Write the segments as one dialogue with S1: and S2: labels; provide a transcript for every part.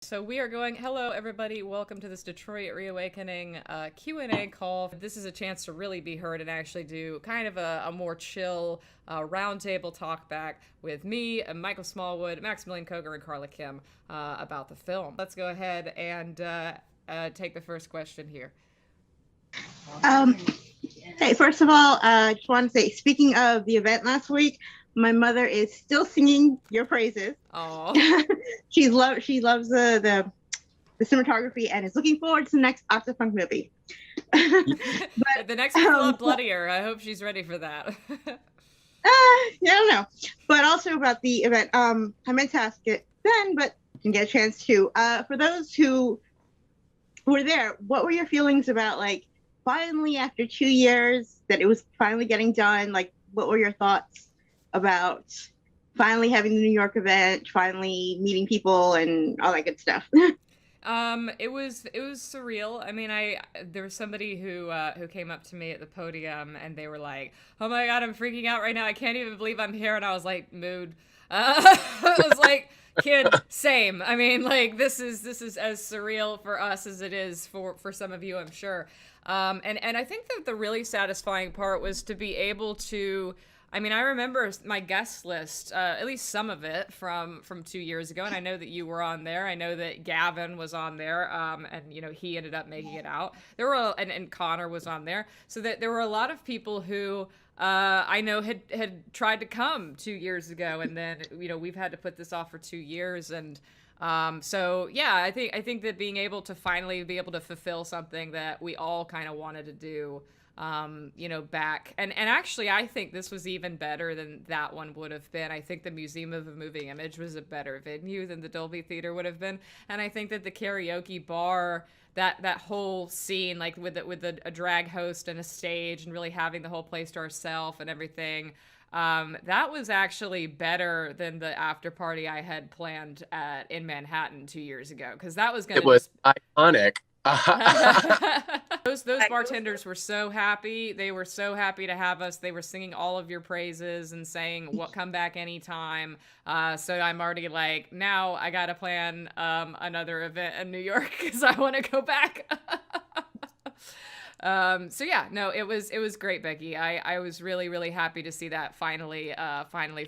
S1: So we are going, hello everybody, welcome to this Detroit Reawakening Q&A call. This is a chance to really be heard and actually do kind of a more chill roundtable talk back with me, Michael Smallwood, Maximilian Koger, and Carla Kim about the film. Let's go ahead and take the first question here.
S2: Um, hey, first of all, I just want to say, speaking of the event last week, my mother is still singing your praises.
S1: Oh,
S2: she loves the cinematography and is looking forward to the next Octopunk movie.
S1: but the next one's a lot bloodier. I hope she's ready for that.
S2: Yeah, I don't know. But also about the event, I meant to ask it then, but didn't get a chance to. For those who were there, what were your feelings about, like, finally after 2 years that it was finally getting done? Like, what were your thoughts about finally having the New York event, finally meeting people and all that good stuff?
S1: It was surreal. I mean, there was somebody who came up to me at the podium and they were like, "Oh my god, I'm freaking out right now. I can't even believe I'm here." And I was like, "Mood." I was like, "Kid, same." I mean, like this is as surreal for us as it is for some of you, I'm sure. And I think that the really satisfying part was to be able to. I mean, I remember my guest list, at least some of it from 2 years ago, and I know that you were on there. I know that Gavin was on there, and he ended up making it out. There were and Connor was on there, so that there were a lot of people who I know had tried to come 2 years ago, and then we've had to put this off for 2 years, and so yeah, I think that being able to finally be able to fulfill something that we all kind of wanted to do back. And actually, I think this was even better than that one would have been. I think the Museum of the Moving Image was a better venue than the Dolby Theater would have been. And I think that the karaoke bar, that whole scene, like with a drag host and a stage and really having the whole place to ourselves and everything, that was actually better than the after party I had planned in Manhattan 2 years ago, because that was going
S3: It
S1: to
S3: was
S1: just
S3: iconic.
S1: those bartenders were so happy. They were so happy to have us. They were singing all of your praises and saying, "What, come back anytime." So I'm already like, now I gotta plan another event in New York because I want to go back. So yeah, no, it was great, Becky. I was really, really happy to see that finally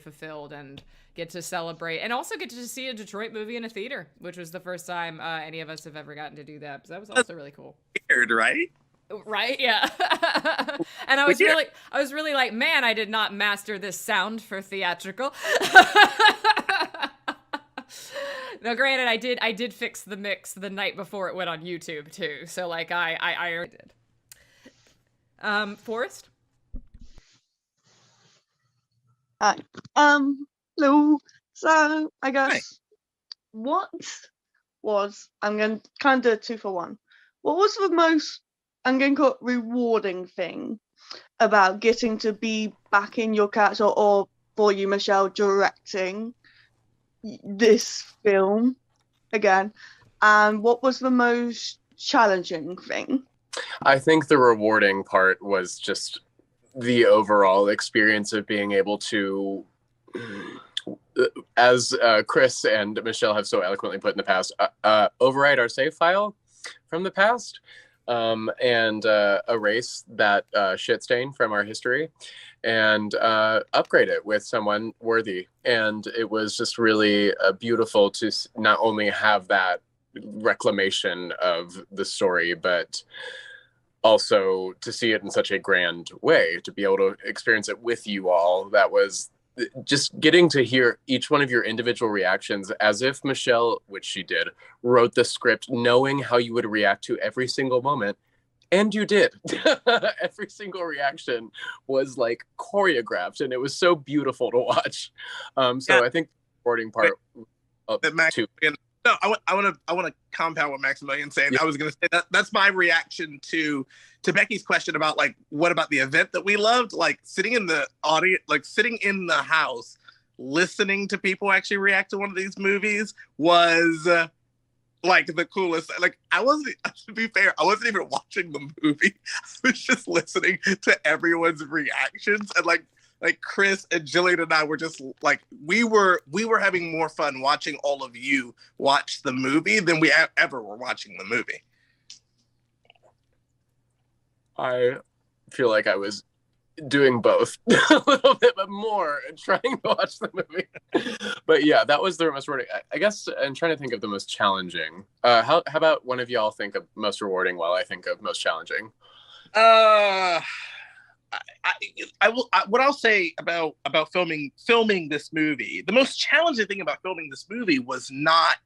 S1: fulfilled and get to celebrate, and also get to see a Detroit movie in a theater, which was the first time any of us have ever gotten to do that. So that was also really cool.
S4: Weird, right?
S1: Right? Yeah. And I was really like, man, I did not master this sound for theatrical. Now, granted, I did fix the mix the night before it went on YouTube too. So like I did. Forrest?
S5: Hi. Hello. So I guess
S4: Hi.
S5: what was I'm going to kind of do a 2 for 1. What was the most I'm going to call it rewarding thing about getting to be back in your character, or for you, Michelle, directing this film again? And what was the most challenging thing?
S3: I think the rewarding part was just the overall experience of being able to, as Chris and Michelle have so eloquently put in the past, override our save file from the past, and erase that shit stain from our history, and upgrade it with someone worthy. And it was just really beautiful to not only have that reclamation of the story, but also to see it in such a grand way, to be able to experience it with you all. That was just getting to hear each one of your individual reactions, as if Michelle, which she did, wrote the script knowing how you would react to every single moment. And you did. Every single reaction was like choreographed, and it was so beautiful to watch. So I think the recording part too.
S4: No, I want to compound what Maximilian's saying.
S3: Yeah.
S4: I was going to say that's my reaction to Becky's question about, like, what about the event that we loved? Like, sitting in the audience, like sitting in the house, listening to people actually react to one of these movies was like the coolest. Like, to be fair, I wasn't even watching the movie. I was just listening to everyone's reactions, and like like Chris and Jillian and I were just like we were having more fun watching all of you watch the movie than we ever were watching the movie.
S3: I feel like I was doing both a little bit but more and trying to watch the movie. But yeah, that was the most rewarding. I guess I'm trying to think of the most challenging. How about one of y'all think of most rewarding while I think of most challenging?
S4: What I'll say about filming this movie, the most challenging thing about filming this movie was not,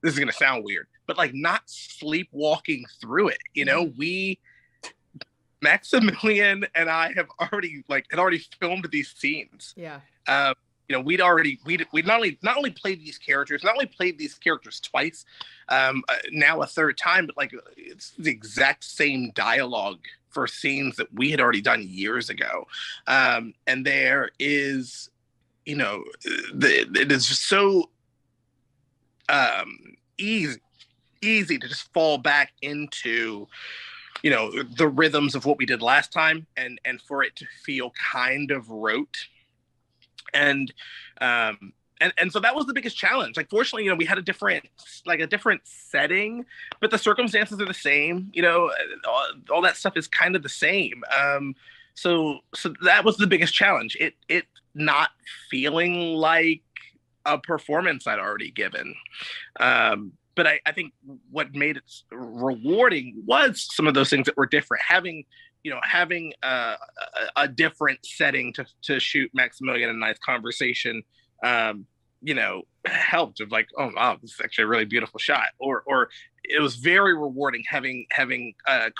S4: this is gonna sound weird, but like not sleepwalking through it. You know, Maximilian and I had already filmed these scenes.
S1: Yeah.
S4: You know, we'd not only played these characters, twice, now a third time, but like it's the exact same dialogue for scenes that we had already done years ago. And there is, you know, it is just so easy to just fall back into, you know, the rhythms of what we did last time, and for it to feel kind of rote. And so that was the biggest challenge. Like, fortunately, you know, we had a different setting, but the circumstances are the same. You know, all that stuff is kind of the same. So that was the biggest challenge. It not feeling like a performance I'd already given. But I think what made it rewarding was some of those things that were different. Having a different setting to shoot Maximilian and I's conversation, you know, helped. Of like, oh wow, this is actually a really beautiful shot. Or it was very rewarding having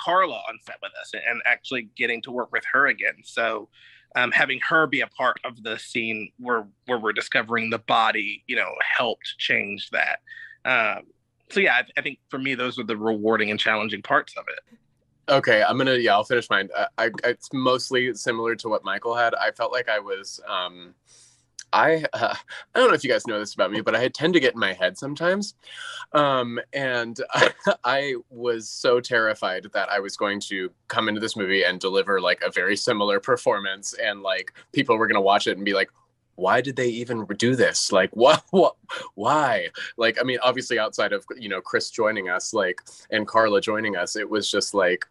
S4: Carla on set with us and actually getting to work with her again. So having her be a part of the scene where we're discovering the body, you know, helped change that. So yeah, I think for me, those were the rewarding and challenging parts of it.
S3: Okay, I'll finish mine. It's mostly similar to what Michael had. I felt like I was, I don't know if you guys know this about me, but I tend to get in my head sometimes. And I was so terrified that I was going to come into this movie and deliver like a very similar performance, and like people were going to watch it and be like, why did they even do this? Like, what, why? Like, I mean, obviously outside of, you know, Chris joining us, like, and Carla joining us, it was just like,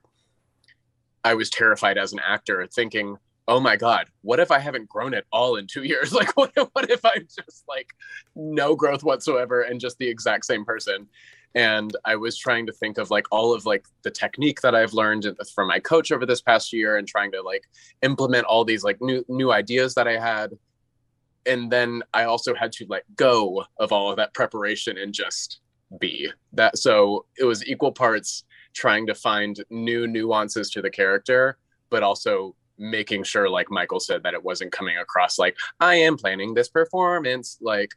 S3: I was terrified as an actor thinking, oh my God, what if I haven't grown at all in 2 years? Like, what if I'm just like no growth whatsoever and just the exact same person? And I was trying to think of like all of like the technique that I've learned from my coach over this past year, and trying to like implement all these like new ideas that I had. And then I also had to let go of all of that preparation and just be that. So it was equal parts trying to find new nuances to the character, but also making sure, like Michael said, that it wasn't coming across like I am planning this performance. Like,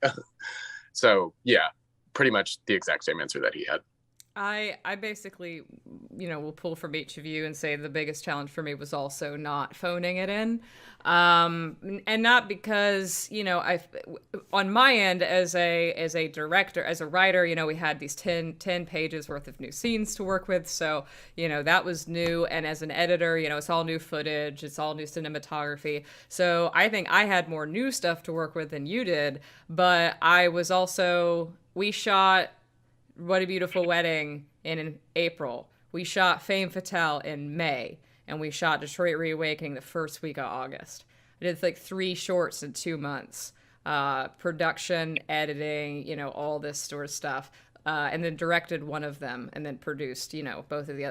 S3: so yeah, pretty much the exact same answer that he had.
S1: I basically, you know, will pull from each of you and say the biggest challenge for me was also not phoning it in. And not because, you know, on my end as a director, as a writer, you know, we had these 10 pages worth of new scenes to work with. So, you know, that was new. And as an editor, you know, it's all new footage, it's all new cinematography. So I think I had more new stuff to work with than you did, but we shot What a Beautiful Wedding in April. We shot Femme Fatale in May. And we shot Detroit Reawakening the first week of August. I did like 3 shorts in 2 months. Production, editing, you know, all this sort of stuff. And then directed one of them, and then produced, you know,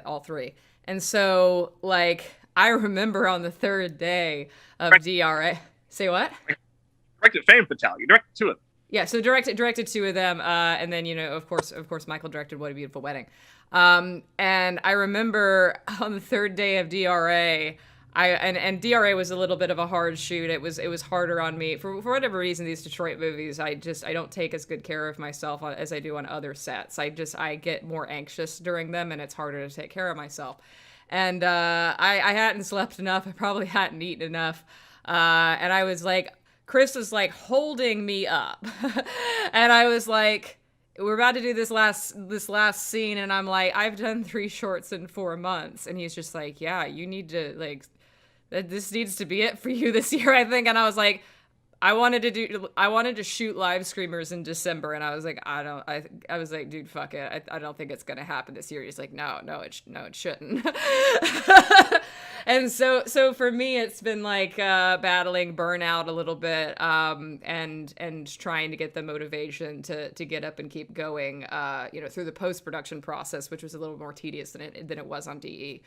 S1: all 3. And so, like, I remember on the 3rd day of DRA. Say what?
S4: Directed Femme Fatale. You directed 2 of them.
S1: Yeah, so directed 2 of them, and then, you know, of course, Michael directed What a Beautiful Wedding. And I remember on the 3rd day of DRA, and DRA was a little bit of a hard shoot. It was harder on me for whatever reason. These Detroit movies, I don't take as good care of myself as I do on other sets. I get more anxious during them, and it's harder to take care of myself. And I hadn't slept enough. I probably hadn't eaten enough, and I was like, Chris was like holding me up, and I was like, we're about to do this last scene, and I'm like, I've done 3 shorts in 4 months, and he's just like, yeah, you need to like that this needs to be it for you this year, I think. And I was like, I wanted to shoot live screamers in December, and I was like, I was like, dude, fuck it. I don't think it's gonna happen this year. He's like, no, it shouldn't. And so for me, it's been like battling burnout a little bit, and trying to get the motivation to get up and keep going, through the post-production process, which was a little more tedious than it was on DE.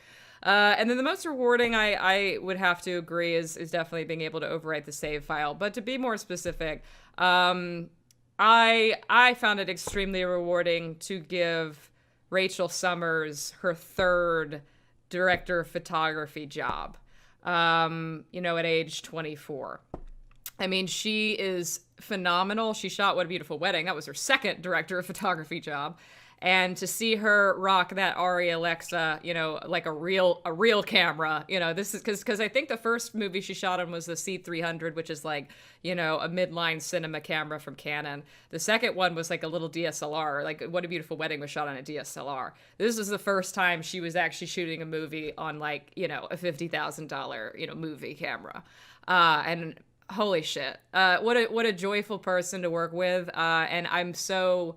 S1: And then the most rewarding, I would have to agree, is definitely being able to overwrite the save file. But to be more specific, I found it extremely rewarding to give Rachel Summers her third director of photography job, at age 24. I mean, she is phenomenal. She shot What a Beautiful Wedding. That was her second director of photography job. And to see her rock that Arri Alexa, like a real camera, this is because I think the first movie she shot on was the C300, which is like, a midline cinema camera from Canon. The second one was like a little DSLR, like What a Beautiful Wedding was shot on a DSLR. This is the first time she was actually shooting a movie on like, a $50,000, movie camera. And holy shit, what a joyful person to work with. And I'm so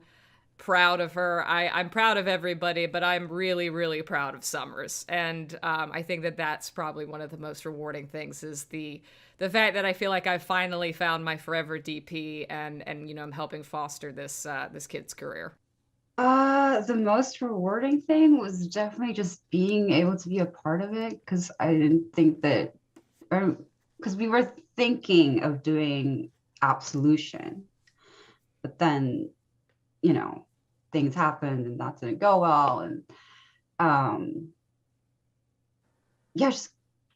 S1: proud of her. I'm proud of everybody, but I'm really, really proud of Summers. And I think that's probably one of the most rewarding things, is the fact that I feel like I've finally found my forever DP, and I'm helping foster this kid's career.
S6: The most rewarding thing was definitely just being able to be a part of it, because I didn't think that, because we were thinking of doing Absolution, but then things happened and that didn't go well. And just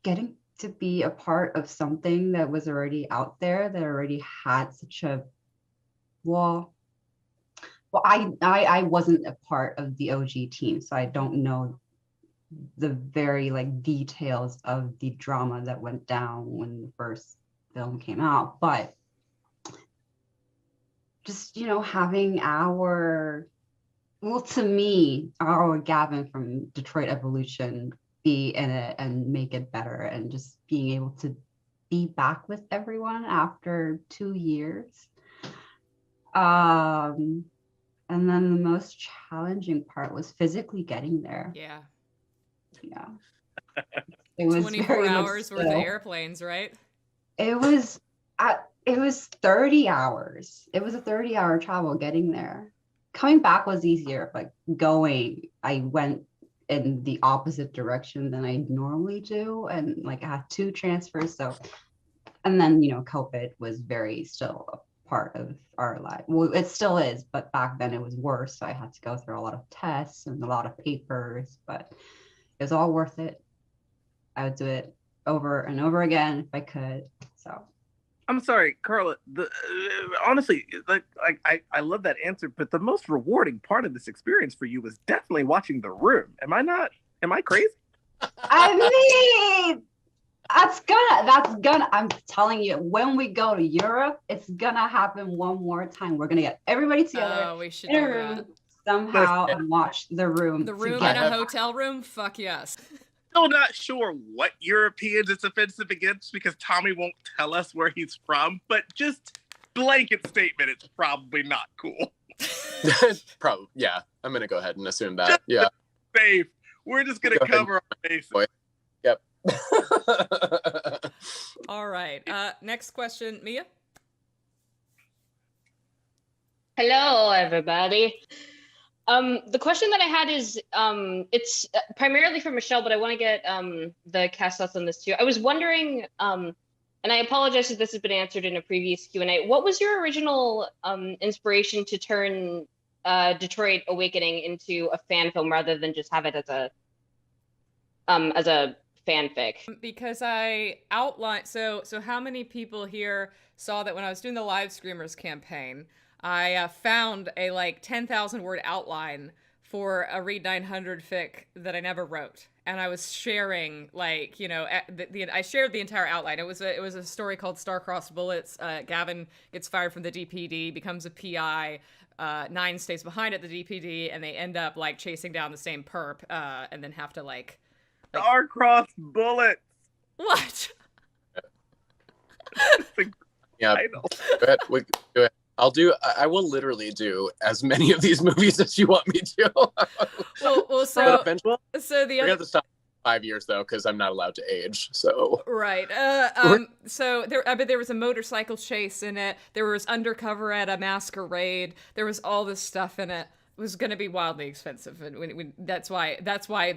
S6: getting to be a part of something that was already out there, that already had such a, I wasn't a part of the OG team, so I don't know the very details of the drama that went down when the first film came out. But just, having to me, our Gavin from Detroit Evolution be in it and make it better, and just being able to be back with everyone after 2 years. And then the most challenging part was physically getting there.
S1: Yeah.
S6: It was
S1: 24 hours worth of airplanes, right?
S6: It was 30 hours. It was a 30-hour travel getting there. Coming back was easier, but going, I went in the opposite direction than I normally do, and I had 2 transfers. So, and then COVID was still a part of our life. Well, it still is, but back then it was worse. So I had to go through a lot of tests and a lot of papers, but it was all worth it. I would do it over and over again if I could. So.
S4: I'm sorry, Carla. Honestly, I love that answer, but the most rewarding part of this experience for you was definitely watching The Room. Am I crazy?
S6: I mean, that's gonna. I'm telling you, when we go to Europe, it's gonna happen one more time. We're gonna get everybody together.
S1: Oh, we should
S6: in a
S1: do
S6: room
S1: that.
S6: somehow and watch The Room.
S1: The Room
S6: together.
S1: in a hotel room? Fuck yes.
S4: Still not sure what Europeans it's offensive against, because Tommy won't tell us where he's from, but just blanket statement, it's probably not cool.
S3: Probably, yeah. I'm gonna go ahead and assume that. Yeah.
S4: Safe. We're just gonna cover our bases.
S3: Yep.
S1: All right. Next question, Mia.
S7: Hello, everybody. The question that I had is, it's primarily for Michelle, but I want to get the cast thoughts on this too. I was wondering, and I apologize if this has been answered in a previous Q&A. What was your original inspiration to turn Detroit Awakening into a fan film rather than just have it as a fanfic?
S1: Because I outlined, so how many people here saw that when I was doing the Live Screamers campaign, I found a 10,000 word outline for a Read 900 fic that I never wrote, and I was sharing I shared the entire outline. It was a story called Star-Crossed Bullets. Gavin gets fired from the DPD, becomes a PI. 9 stays behind at the DPD, and they end up chasing down the same perp, and then have to
S4: Star-Crossed Bullets.
S1: What?
S3: Yeah,
S4: I know.
S3: we can do it. I will literally do as many of these movies as you want me to.
S1: Well,
S3: But
S1: so
S3: eventually,
S1: so the
S3: we're gonna
S1: other
S3: have to stop 5 years though, because I'm not allowed to age. So
S1: right. So there was a motorcycle chase in it. There was undercover at a masquerade. There was all this stuff in it. It was going to be wildly expensive, and that's why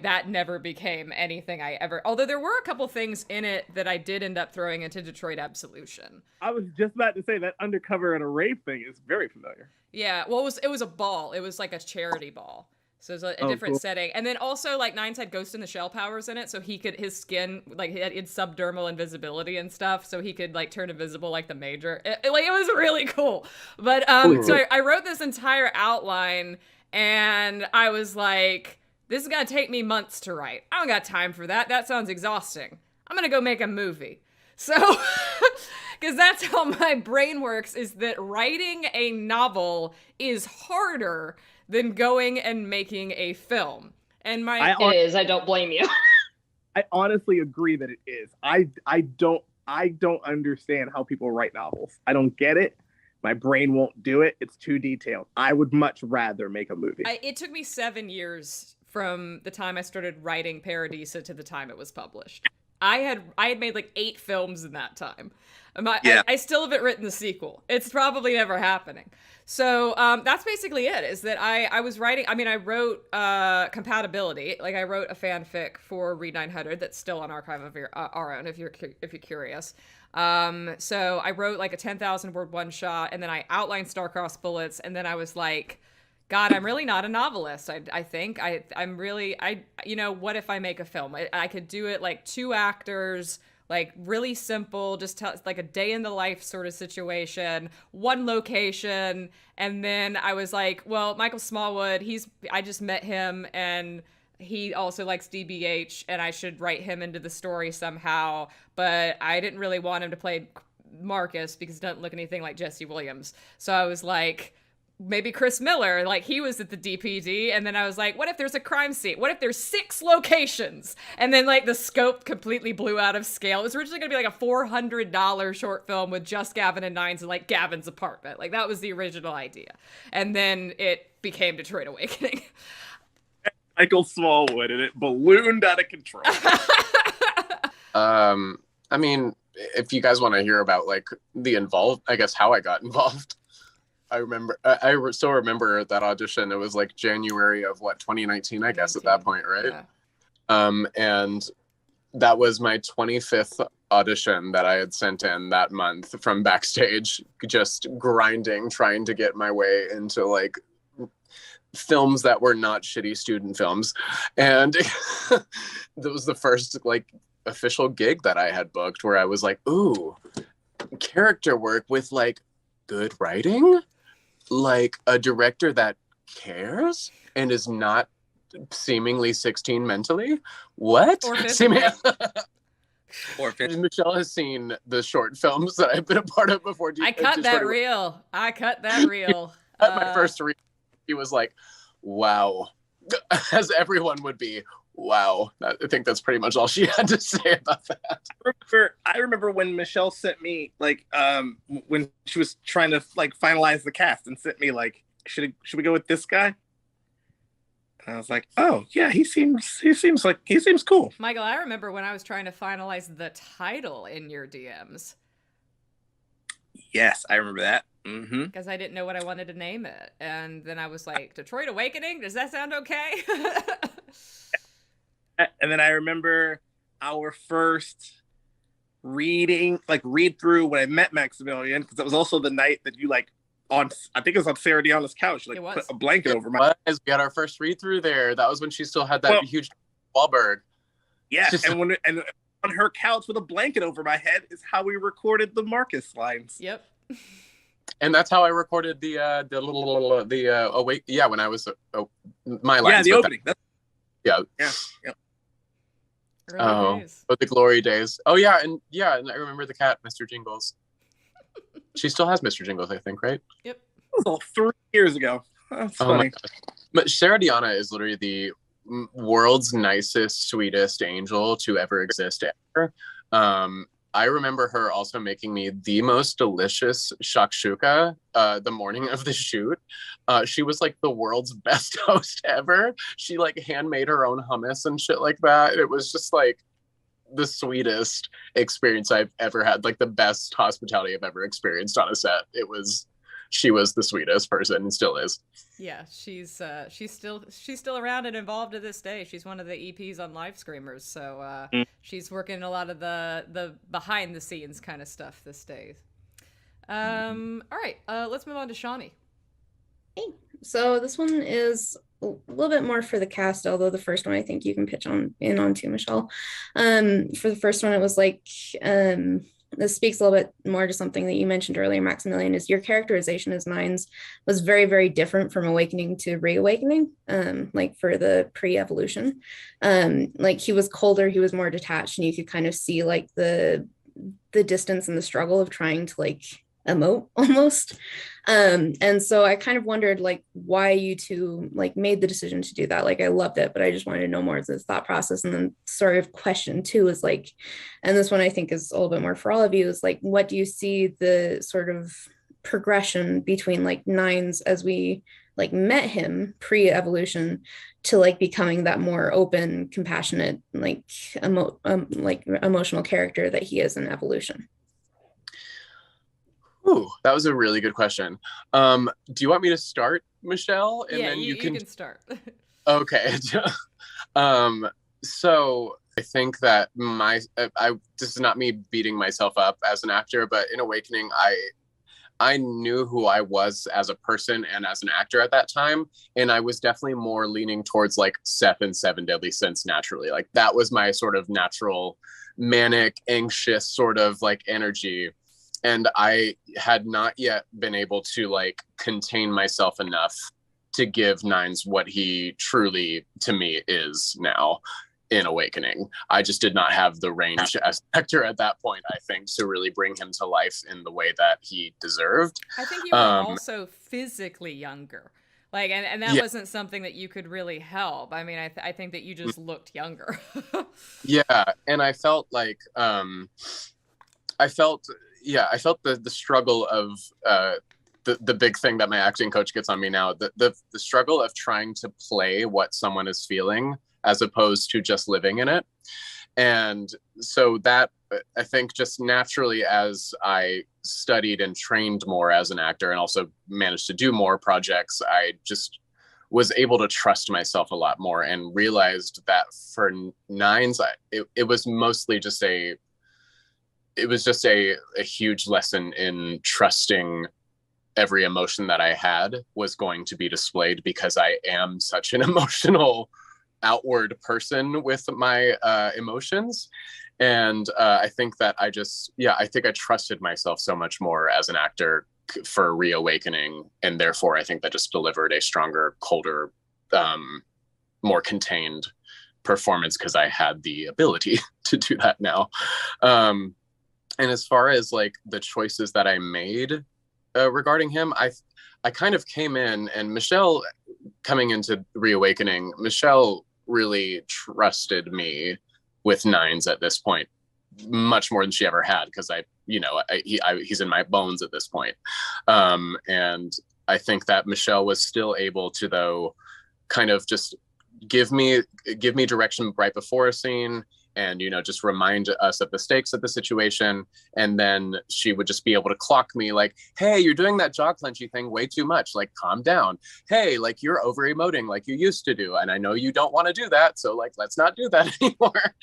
S1: that never became anything I ever. Although there were a couple things in it that I did end up throwing into Detroit Absolution.
S4: I was just about to say that undercover at a rave thing is very familiar.
S1: Yeah, well, it was a ball. It was like a charity ball. So it's a
S4: Oh,
S1: different
S4: cool.
S1: setting. And then also, like, Nines had Ghost in the Shell powers in it, so his skin, like, he had subdermal invisibility and stuff, so he could, like, turn invisible like the Major. It was really cool. But, so I wrote this entire outline, and I was like, this is gonna take me months to write. I don't got time for that. That sounds exhausting. I'm gonna go make a movie. So, because that's how my brain works, is that writing a novel is harder than going and making a film. And
S7: It is. I don't blame you.
S4: I honestly agree that it is. I don't understand how people write novels. I don't get it. My brain won't do it. It's too detailed. I would much rather make a movie.
S1: It took me 7 years from the time I started writing Paradisa to the time it was published. I had made like 8 films in that time. I still haven't written the sequel. It's probably never happening. So that's basically it, is that I was writing, I wrote Compatibility. Like, I wrote a fanfic for Read 900 that's still on Archive of Our Own, if you're curious. So I wrote like a 10,000 word one shot, and then I outlined Star-Crossed Bullets, and then I was like, God, I'm really not a novelist. I think I'm really, what if I make a film? I could do it like 2 actors, like really simple, just like a day in the life sort of situation, 1 location. And then I was like, well, Michael Smallwood, I just met him, and he also likes DBH, and I should write him into the story somehow. But I didn't really want him to play Marcus because he doesn't look anything like Jesse Williams. So I was like, maybe Chris Miller, like, he was at the DPD. And then I was like, what if there's a crime scene? What if there's 6 locations? And then, like, the scope completely blew out of scale. It was originally gonna be like a $400 short film with just Gavin and Nines in, like, Gavin's apartment. Like, that was the original idea. And then it became Detroit Awakening.
S4: Michael Smallwood, and it ballooned out of control.
S3: I mean, if you guys want to hear about like how I got involved. I remember, I still remember that audition. It was like January of 2019, I guess, at that point, right?
S1: Yeah.
S3: And that was my 25th audition that I had sent in that month from backstage, just grinding, trying to get my way into like films that were not shitty student films. And that was the first like official gig that I had booked where I was like, ooh, character work with like good writing, like a director that cares and is not seemingly 16 mentally. What?
S1: Or physically.
S3: Michelle has seen the short films that I've been a part of before.
S1: I cut that reel.
S3: My first reel, he was like, wow. As everyone would be, wow. I think that's pretty much all she had to say about that.
S4: I remember when Michelle sent me like when she was trying to like finalize the cast and sent me like, should we go with this guy? And I was like, oh yeah, he seems cool.
S1: Michael, I remember when I was trying to finalize the title in your DMs.
S4: Yes, I remember that. Mm-hmm.
S1: Because I didn't know what I wanted to name it. And then I was like, Detroit Awakening? Does that sound okay?
S4: And then I remember our first read through when I met Maximilian, because that was also the night that you like I think it was on Sarah Deanna's couch, like put a blanket over my.
S3: We had our first read through there. That was when she still had that huge Wahlberg.
S4: Yeah, and on her couch with a blanket over my head is how we recorded the Marcus lines.
S1: Yep.
S3: And that's how I recorded the awake. Yeah, when I was my lines.
S4: Yeah, the opening.
S3: Yeah. But the glory days. Oh yeah, and I remember the cat, Mr. Jingles. She still has Mr. Jingles, I think, right?
S1: Yep.
S4: That was all 3 years ago. That's funny.
S3: But Sarah Deanna is literally the world's nicest, sweetest angel to ever exist ever. I remember her also making me the most delicious shakshuka the morning of the shoot. She was like the world's best host ever. She like handmade her own hummus and shit like that. It was just like the sweetest experience I've ever had, like the best hospitality I've ever experienced on a set. She was the sweetest person and still is.
S1: Yeah, she's still around and involved to this day. She's one of the EPs on Live Screamers, so she's working a lot of the behind the scenes kind of stuff this day. All right, let's move on to Shawnee.
S8: Hey, so this one is a little bit more for the cast, although the first one I think you can pitch on too, Michelle. For the first one, it was like this speaks a little bit more to something that you mentioned earlier, Maximilian, is your characterization as Nines was very, very different from Awakening to Reawakening, like for the pre-evolution. Like he was colder, he was more detached, and you could kind of see like the distance and the struggle of trying to like emote almost. And so I kind of wondered like why you two like made the decision to do that. Like I loved it, but I just wanted to know more of the thought process. And then sort of question two is like, and this one I think is a little bit more for all of you, is like, what do you see the sort of progression between like Nines as we like met him pre-evolution to like becoming that more open, compassionate, like emotional character that he is in evolution?
S3: Ooh, that was a really good question. Do you want me to start, Michelle? And
S1: yeah,
S3: then
S1: you can start.
S3: Okay. So I think that this is not me beating myself up as an actor, but in Awakening, I knew who I was as a person and as an actor at that time. And I was definitely more leaning towards like Seth and Seven Deadly Sins naturally. Like that was my sort of natural manic, anxious sort of like energy. And I had not yet been able to like contain myself enough to give Nines what he truly to me is now in Awakening. I just did not have the range as an actor at that point, I think, to really bring him to life in the way that he deserved.
S1: I think you were also physically younger. Like, and that wasn't something that you could really help. I mean, I think that you just looked younger.
S3: Yeah. And I felt like, I felt the struggle of the big thing that my acting coach gets on me now, the struggle of trying to play what someone is feeling as opposed to just living in it. And so that, I think, just naturally as I studied and trained more as an actor and also managed to do more projects, I just was able to trust myself a lot more and realized that for Nines, it was mostly just a huge lesson in trusting every emotion that I had was going to be displayed, because I am such an emotional outward person with my emotions. And I think that I think I trusted myself so much more as an actor for Reawakening. And therefore I think that just delivered a stronger, colder, more contained performance, because I had the ability to do that now. And as far as like the choices that I made regarding him, I kind of came in, and Michelle, coming into Reawakening, Michelle really trusted me with Nines at this point, much more than she ever had, because he's in my bones at this point. And I think that Michelle was still able to, though, kind of just give me direction right before a scene, and just remind us of the stakes of the situation. And then she would just be able to clock me like, hey, you're doing that jaw clenchy thing way too much, like calm down. Hey, like you're over emoting like you used to do, and I know you don't want to do that, so like let's not do that anymore.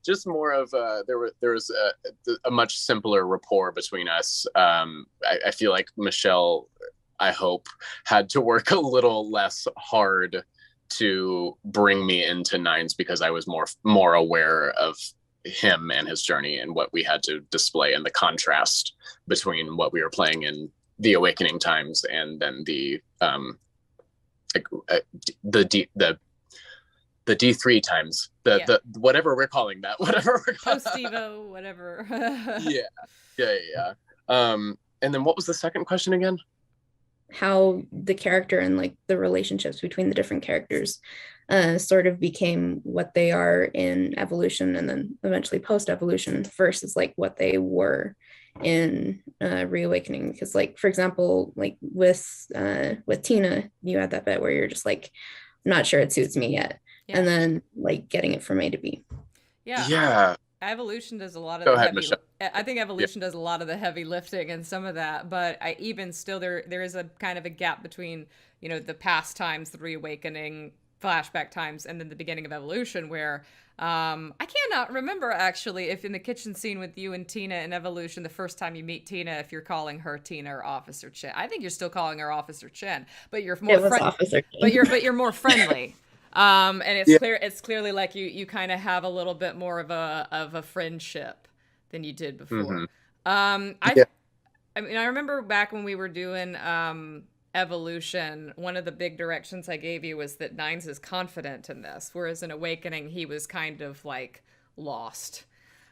S3: Just more of there was a much simpler rapport between us. I feel like Michelle, I hope, had to work a little less hard to bring me into Nines, because I was more aware of him and his journey and what we had to display, and the contrast between what we were playing in the Awakening times and then the D3 times, the whatever we're calling that,
S1: Post Evo, whatever.
S3: yeah. And then what was the second question again?
S8: how the character and like the relationships between the different characters sort of became what they are in evolution and then eventually post-evolution versus like what they were in Reawakening. Because like, for example, like with Tina, you had that bit where you're just like, I'm not sure it suits me yet.
S1: Yeah.
S8: And then like getting it from A to B.
S3: Yeah.
S1: Evolution does a lot of
S3: Go
S1: the
S3: ahead,
S1: heavy.
S3: Michelle.
S1: I think evolution does a lot of the heavy lifting and some of that, but I even still there is a kind of a gap between, you know, the past times, the Reawakening flashback times, and then the beginning of evolution where I cannot remember actually if in the kitchen scene with you and Tina in evolution, the first time you meet Tina, if you're calling her Tina or Officer Chen. I think you're still calling her Officer Chen, but you're more but you're more friendly. And it's clearly like you kind of have a little bit more of a friendship than you did before. I mean, I remember back when we were doing evolution, one of the big directions I gave you was that Nines is confident in this, whereas in Awakening he was kind of like lost.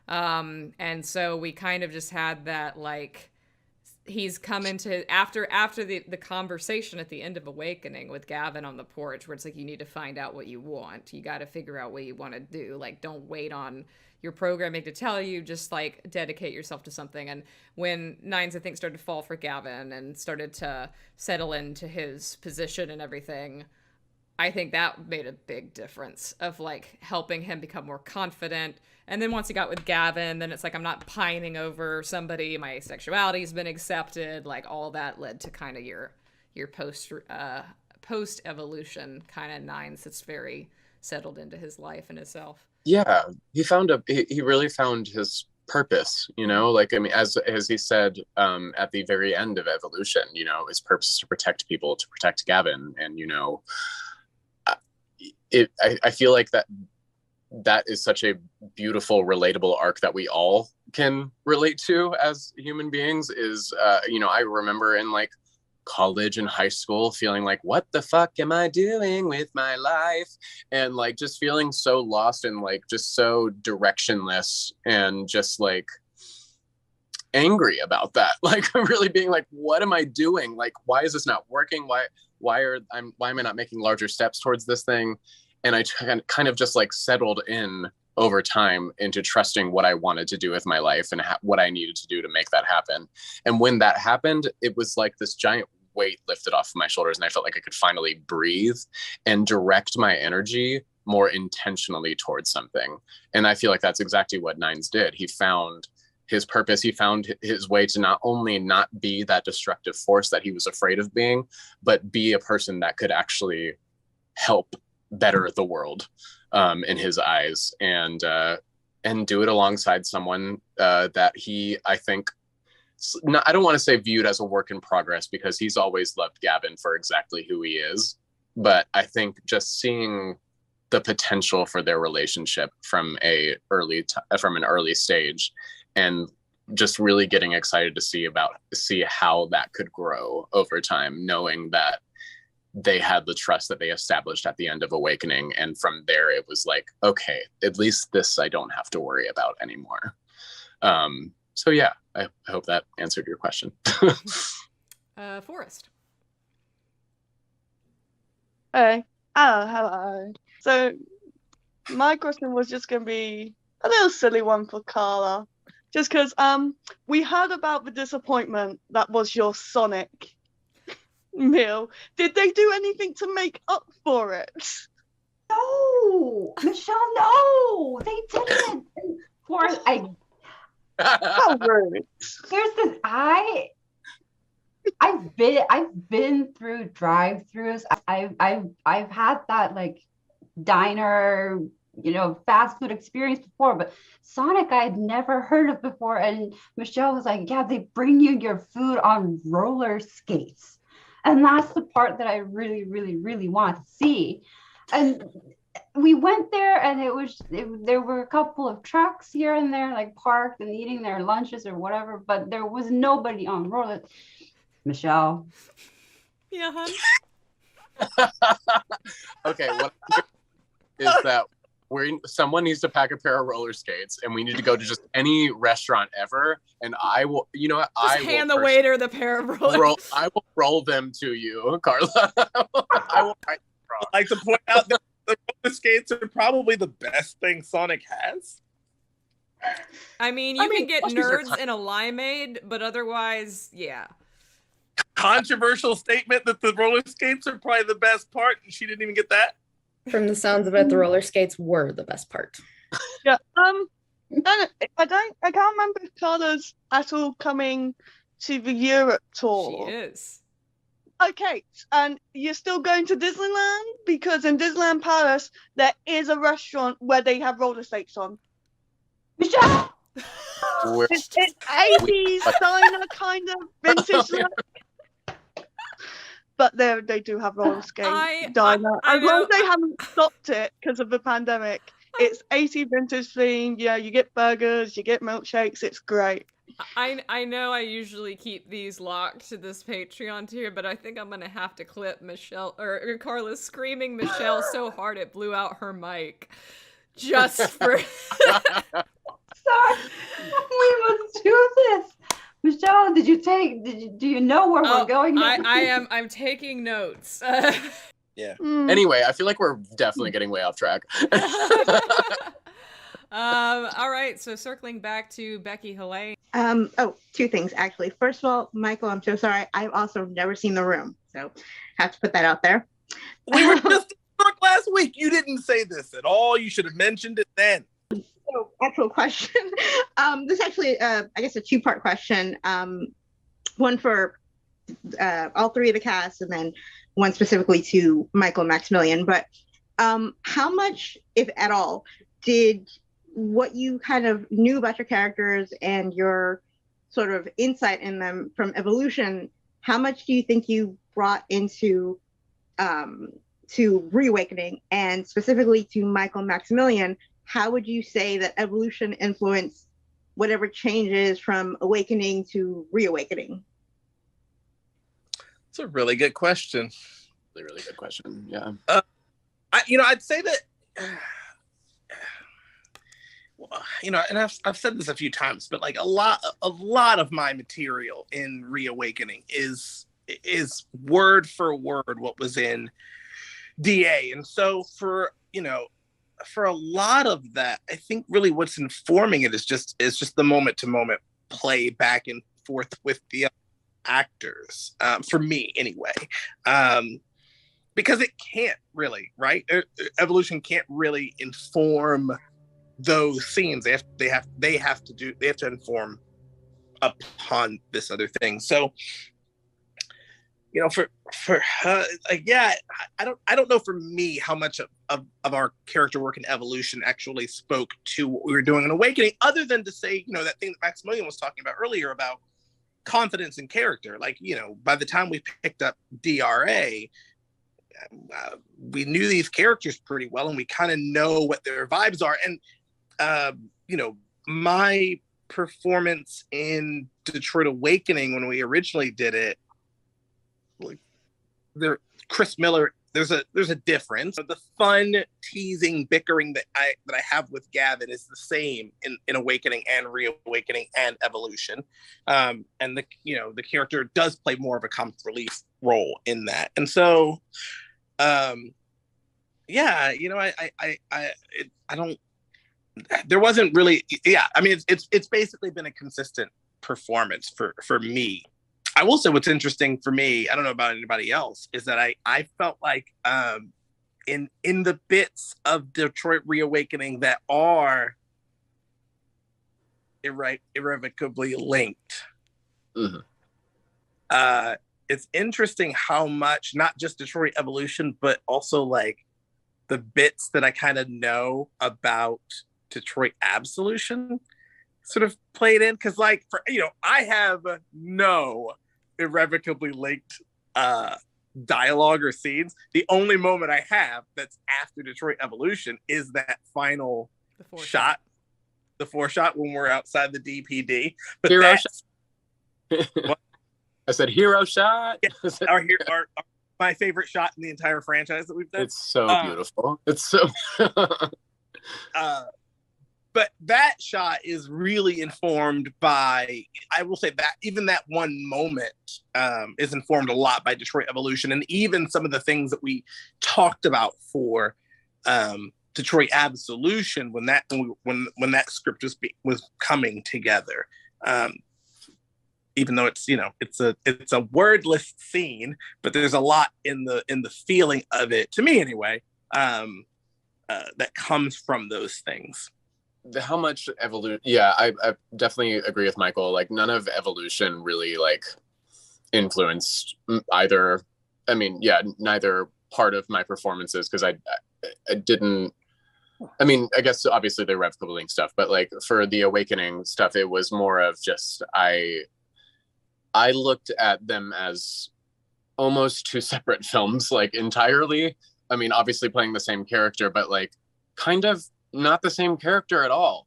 S1: And so we kind of just had that like he's come into after the conversation at the end of Awakening with Gavin on the porch where it's like you need to find out what you want, you got to figure out what you want to do, like don't wait on your programming to tell you, just like dedicate yourself to something. And when Nines I think started to fall for Gavin and started to settle into his position and everything, I think that made a big difference of like helping him become more confident. And then once he got with Gavin, then it's like, I'm not pining over somebody. My sexuality's been accepted. Like all that led to kind of your post evolution kind of Nines that's very settled into his life and himself.
S3: Yeah, he really found his purpose, you know, like, I mean, as he said at the very end of evolution, you know, his purpose is to protect people, to protect Gavin. And, you know, I feel like that is such a beautiful, relatable arc that we all can relate to as human beings. Is you know, I remember in like college and high school feeling like, what the fuck am I doing with my life? And like just feeling so lost and like just so directionless and just like angry about that. Like really being like, what am I doing? Like, why is this not working? Why am I not making larger steps towards this thing? And I kind of just like settled in over time into trusting what I wanted to do with my life and what I needed to do to make that happen. And when that happened, it was like this giant weight lifted off of my shoulders, and I felt like I could finally breathe and direct my energy more intentionally towards something. And I feel like that's exactly what Nines did. He found his purpose. He found his way to not only not be that destructive force that he was afraid of being, but be a person that could actually help better the world in his eyes, and do it alongside someone that he, I think, I don't want to say viewed as a work in progress, because he's always loved Gavin for exactly who he is. But I think just seeing the potential for their relationship from an early stage, and just really getting excited to see how that could grow over time, knowing that they had the trust that they established at the end of Awakening. And from there, it was like, okay, at least this I don't have to worry about anymore. So yeah, I hope that answered your question.
S1: Forrest.
S5: Hey. Oh, hello. So my question was just going to be a little silly one for Carla. Just because we heard about the disappointment that was your Sonic meal. Did they do anything to make up for it?
S6: No, Michelle, no, they didn't. Forrest,
S5: How rude.
S6: here's the I've been through drive-throughs. I've had that like diner, you know, fast food experience before, but Sonic I had never heard of before. And Michelle was like, yeah, they bring you your food on roller skates. And that's the part that I really, really, really want to see. And we went there, and there were a couple of trucks here and there, like parked and eating their lunches or whatever, but there was nobody on roller. Michelle.
S1: Yeah, hon.
S3: Okay, what is that someone needs to pack a pair of roller skates, and we need to go to just any restaurant ever. And I will, you know what?
S1: Just hand the waiter the pair of roller.
S3: I will roll them to you, Carla. I will.
S4: I'd like to point out that the roller skates are probably the best thing Sonic has.
S1: I mean, you can get nerds in a limeade, but otherwise, yeah.
S4: Controversial statement that the roller skates are probably the best part, and she didn't even get that.
S8: From the sounds of it, the roller skates were the best part.
S5: Yeah. I can't remember if Carla's at all coming to the Europe tour.
S1: She is.
S5: Okay, and you're still going to Disneyland? Because in Disneyland Paris, there is a restaurant where they have roller skates on. Michelle! It's 80s diner kind of vintage look. But they do have roller skate diner. As long as they haven't stopped it because of the pandemic. It's 80 vintage theme. Yeah, you get burgers, you get milkshakes. It's great.
S1: I know I usually keep these locked to this Patreon tier, but I think I'm gonna have to clip Michelle or Carla screaming Michelle so hard it blew out her mic. Just for
S6: Sorry, we must do this. Michelle, do you know where we're going now?
S1: I'm taking notes.
S3: Yeah. Anyway, I feel like we're definitely getting way off track.
S1: All right, so circling back to Becky Helene.
S2: Two things actually. First of all, Michael, I'm so sorry. I've also never seen The Room, so have to put that out there.
S4: We were just last week. You didn't say this at all. You should have mentioned it then.
S2: So, actual question. This actually, I guess, a two-part question. One for all three of the cast, and then one specifically to Michael and Maximilian. But how much, if at all, did what you kind of knew about your characters and your sort of insight in them from Evolution, how much do you think you brought into to Reawakening, and specifically to Michael and Maximilian? How would you say that Evolution influenced whatever changes from Awakening to Reawakening?
S4: It's a really good question.
S3: Really good question. Yeah.
S4: I'd say that, and I've said this a few times, but like a lot of my material in Reawakening is word for word what was in DA, and so for a lot of that, I think really what's informing it is just the moment to moment play back and forth with the actors, for me anyway, because it can't really, right? Evolution can't really inform those scenes. They have to inform upon this other thing. So for I don't know for me how much of our character work in Evolution actually spoke to what we were doing in Awakening, other than to say, that thing that Maximilian was talking about earlier about confidence in character. Like, by the time we picked up DRA, we knew these characters pretty well, and we kind of know what their vibes are. And my performance in Detroit Awakening when we originally did it, Chris Miller, there's a difference. The fun, teasing, bickering that I have with Gavin is the same in Awakening and Reawakening and Evolution, and the character does play more of a comic relief role in that. And so, I don't. There wasn't really. Yeah, I mean, it's basically been a consistent performance for me. I will say what's interesting for me, I don't know about anybody else, is that I felt like in the bits of Detroit Reawakening that are irrevocably linked, it's interesting how much, not just Detroit Evolution, but also like the bits that I kind of know about Detroit Absolution sort of played in. Because like, I have no irrevocably linked dialogue or scenes. The only moment I have that's after Detroit Evolution is that final shot, the four shot when we're outside the DPD. But
S3: hero shot. I said hero shot.
S4: Yeah, our my favorite shot in the entire franchise that we've done.
S3: It's so beautiful. It's so
S4: But that shot is really informed by, I will say that even that one moment is informed a lot by Detroit Evolution, and even some of the things that we talked about for Detroit Absolution when that script was coming together. Even though it's it's a wordless scene, but there's a lot in the feeling of it, to me anyway, that comes from those things.
S3: How much evolution? Yeah, I definitely agree with Michael. Like, none of Evolution really like influenced either. I mean, yeah, neither part of my performances, because I didn't. I mean, I guess obviously the rev coupling stuff, but like for the Awakening stuff, it was more of just I looked at them as almost two separate films, like entirely. I mean, obviously playing the same character, but like kind of not the same character at all,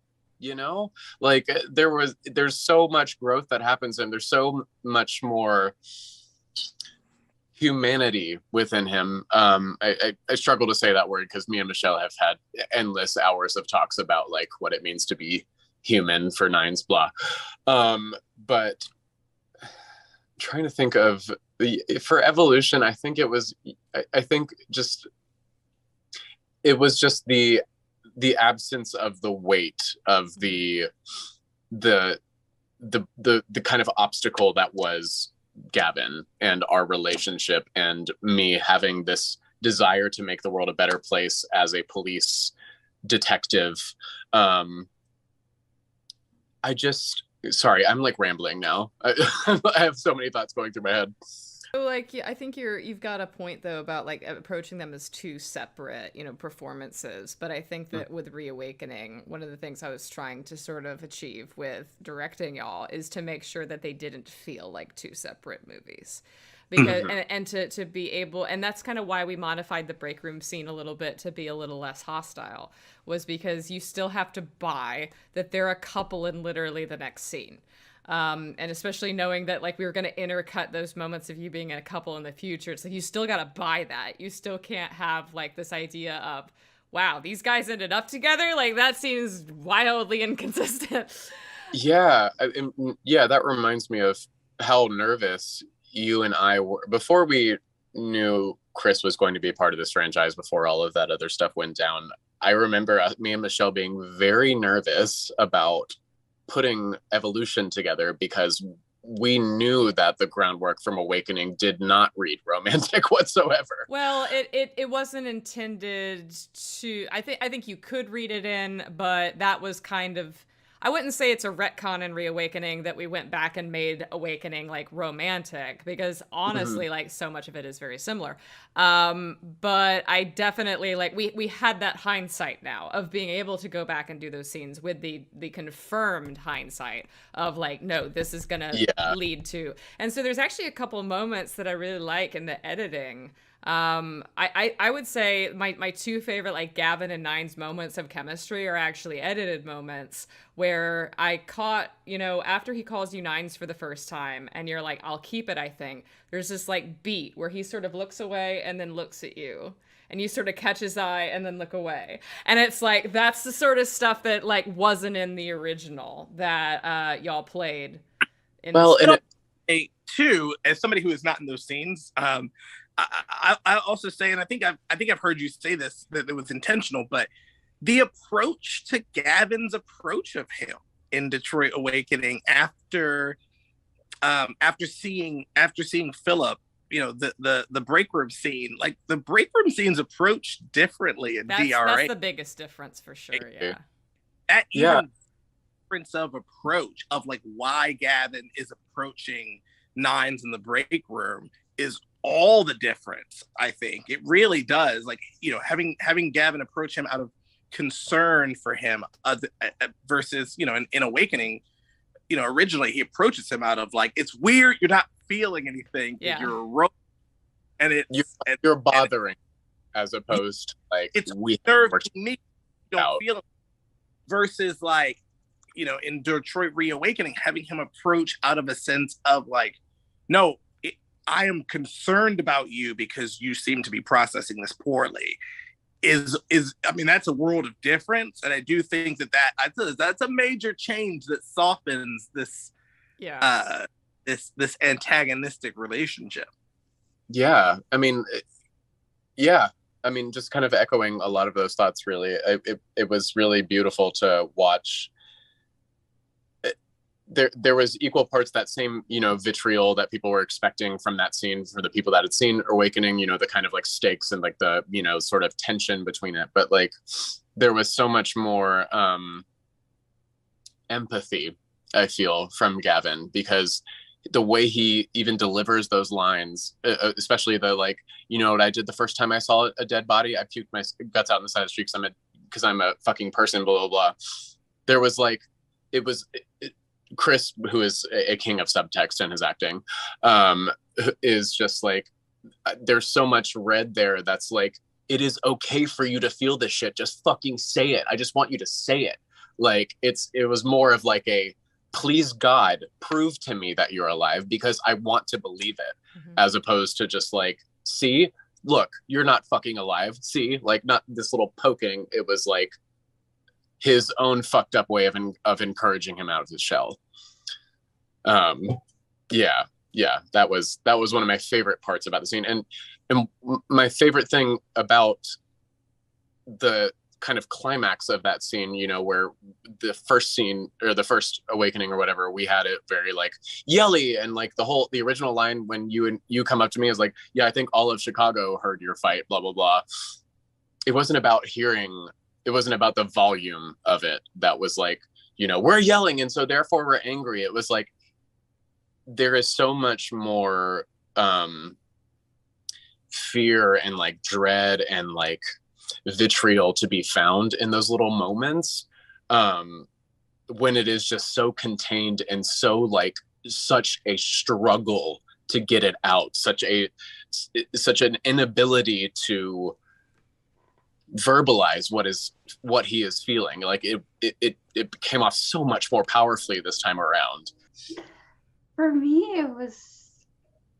S3: like there's so much growth that happens, and there's so much more humanity within him. I struggle to say that word because me and Michelle have had endless hours of talks about like what it means to be human for Nines blah. But trying to think of for Evolution, I think it was just the absence of the weight of the kind of obstacle that was Gavin and our relationship, and me having this desire to make the world a better place as a police detective. Sorry, I'm like rambling now. I have so many thoughts going through my head.
S1: So, like, yeah, I think you've got a point though about like approaching them as two separate, performances. But I think that with Reawakening, one of the things I was trying to sort of achieve with directing y'all is to make sure that they didn't feel like two separate movies. Because and to be able, and that's kind of why we modified the break room scene a little bit to be a little less hostile, was because you still have to buy that they're a couple in literally the next scene. And especially knowing that like we were going to intercut those moments of you being a couple in the future. It's like you still got to buy that. You still can't have like this idea of, wow, these guys ended up together. Like that seems wildly inconsistent.
S3: Yeah. That reminds me of how nervous you and I were before we knew Chris was going to be a part of this franchise, before all of that other stuff went down. I remember me and Michelle being very nervous about putting Evolution together because we knew that the groundwork from Awakening did not read romantic whatsoever.
S1: Well, it wasn't intended to. I think you could read it in, but that was kind of. I wouldn't say it's a retcon in Reawakening that we went back and made Awakening like romantic, because honestly, like so much of it is very similar. But I definitely like we had that hindsight now of being able to go back and do those scenes with the confirmed hindsight of like, no, this is gonna lead to. And so there's actually a couple moments that I really like in the editing. I would say my two favorite like Gavin and Nines moments of chemistry are actually edited moments where I caught, after he calls you Nines for the first time and you're like, I'll keep it, I think. There's this like beat where he sort of looks away and then looks at you. And you sort of catch his eye and then look away. And it's like, that's the sort of stuff that like wasn't in the original that y'all played.
S4: Too, as somebody who is not in those scenes, I also say, and I think I've heard you say this, that it was intentional, but the approach to Gavin's approach of him in Detroit Awakening after seeing Philip, the break room scene, like the break room scene's approached differently in DRA.
S1: That's the biggest difference for sure. Yeah.
S4: That even difference of approach of like why Gavin is approaching Nines in the break room is all the difference. I think it really does. Like, having Gavin approach him out of concern for him, versus, in Awakening, originally he approaches him out of like, it's weird, you're not feeling anything, you're a rope, and
S3: you're bothering, as opposed to like
S4: it's weird me, you don't feel it, versus like, in Detroit Reawakening, having him approach out of a sense of like, no, I am concerned about you because you seem to be processing this poorly. is I mean, that's a world of difference, and I do think that's a major change that softens this this antagonistic relationship.
S3: Yeah, I mean, yeah, I mean, just kind of echoing a lot of those thoughts. Really, it was really beautiful to watch. There was equal parts that same, you know, vitriol that people were expecting from that scene for the people that had seen Awakening, you know, the kind of like stakes and like the, you know, sort of tension between it. But like there was so much more empathy, I feel, from Gavin, because the way he even delivers those lines, especially the like, you know what I did the first time I saw a dead body? I puked my guts out on the side of the street because I'm a fucking person, blah, blah, blah. There was like, Chris, who is a king of subtext in his acting, is just like, there's so much red there that's like, it is okay for you to feel this shit. Just fucking say it. I just want you to say it. Like, it was more of like a, please God, prove to me that you're alive because I want to believe it, as opposed to just like, see, look, you're not fucking alive. See, like, not this little poking. It was like his own fucked up way of encouraging him out of his shell. Yeah, that was one of my favorite parts about the scene, and my favorite thing about the kind of climax of that scene, you know, where the first scene or the first Awakening or whatever, we had it very like yelly, and like the original line when you come up to me is like, yeah, I think all of Chicago heard your fight, blah blah blah. It wasn't about the volume of it that was like, you know, we're yelling and so therefore we're angry. It was like, there is so much more fear and like dread and like vitriol to be found in those little moments, when it is just so contained and so like such a struggle to get it out, such an inability to verbalize what he is feeling. Like it came off so much more powerfully this time around.
S6: For me, it was,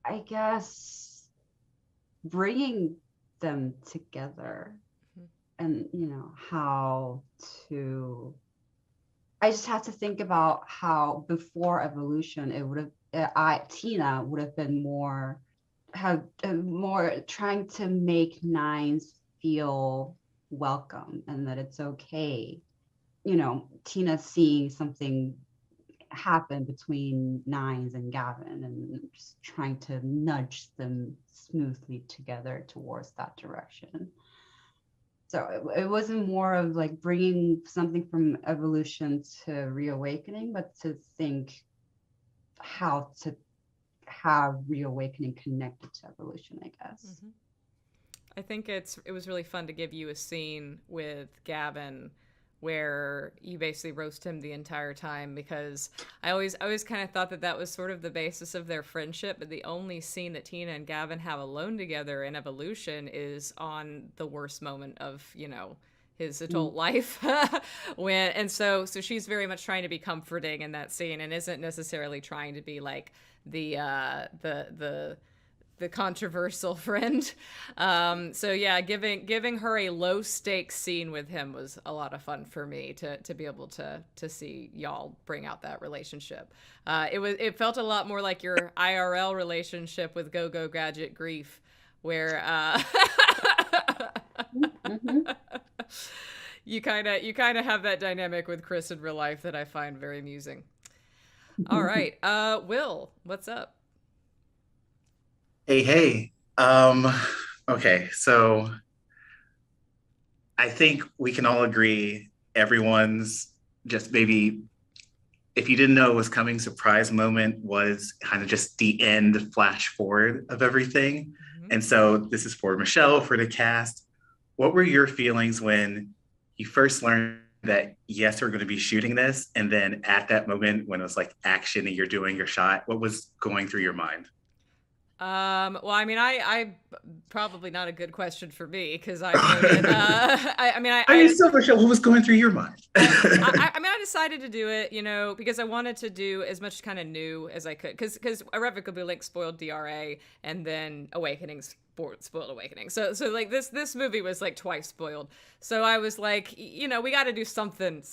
S6: I guess, bringing them together, and you know how to. I just have to think about how before evolution, it would have. Tina would have been more trying to make Nines feel welcome and that it's okay. You know, Tina seeing something happen between Nines and Gavin and just trying to nudge them smoothly together towards that direction. So it wasn't more of like bringing something from evolution to Reawakening, but to think how to have Reawakening connected to evolution, I guess.
S1: I think it was really fun to give you a scene with Gavin where you basically roast him the entire time, because I always kind of thought that was sort of the basis of their friendship, but the only scene that Tina and Gavin have alone together in evolution is on the worst moment of, you know, his adult life. So she's very much trying to be comforting in that scene and isn't necessarily trying to be like the controversial friend. So yeah, giving her a low stakes scene with him was a lot of fun for me to be able to see y'all bring out that relationship. It felt a lot more like your IRL relationship with Go Gadget Grief, where you kind of have that dynamic with Chris in real life that I find very amusing. All right, Will, what's up?
S9: Hey. Okay, so I think we can all agree everyone's just maybe, if you didn't know it was coming, surprise moment was kind of just the end flash forward of everything. And so this is for Michelle, for the cast. What were your feelings when you first learned that, yes, we're going to be shooting this? And then at that moment when it was like action and you're doing your shot, what was going through your mind?
S1: Well, I mean, I probably not a good question for me because I wrote it. I mean,
S9: so Michelle, what was going through your mind?
S1: I mean, I decided to do it, you know, because I wanted to do as much kind of new as I could, because Irrevocably Link spoiled DRA, and then Awakening spoiled Awakening. So like this movie was like twice spoiled. So I was like, you know, we got to do something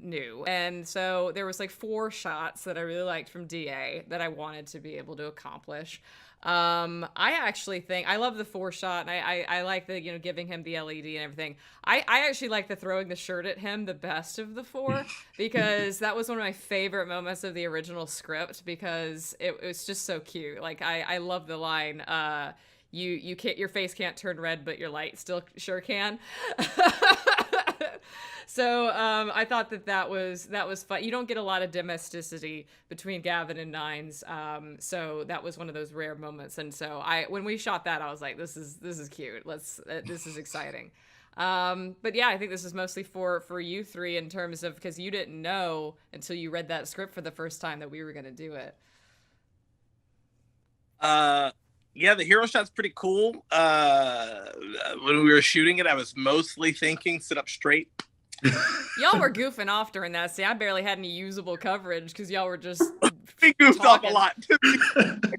S1: new. And so there was like 4 shots that I really liked from DA that I wanted to be able to accomplish. I actually think I love the 4-shot, and I like the, you know, giving him the LED and everything. I actually like the throwing the shirt at him the best of the 4, because that was one of my favorite moments of the original script, because it was just so cute. Like I love the line, you can't, your face can't turn red, but your light still sure can. So I thought that was fun. You don't get a lot of domesticity between Gavin and Nines, so that was one of those rare moments. And so when we shot that, I was like, this is cute. This is exciting. But yeah, I think this is mostly for you 3, in terms of, because you didn't know until you read that script for the first time that we were going to do it.
S4: Yeah, the hero shot's pretty cool. When we were shooting it, I was mostly thinking sit up straight.
S1: Y'all were goofing off during that. See, I barely had any usable coverage because y'all were just
S4: we goofed
S1: talking.
S4: off a lot.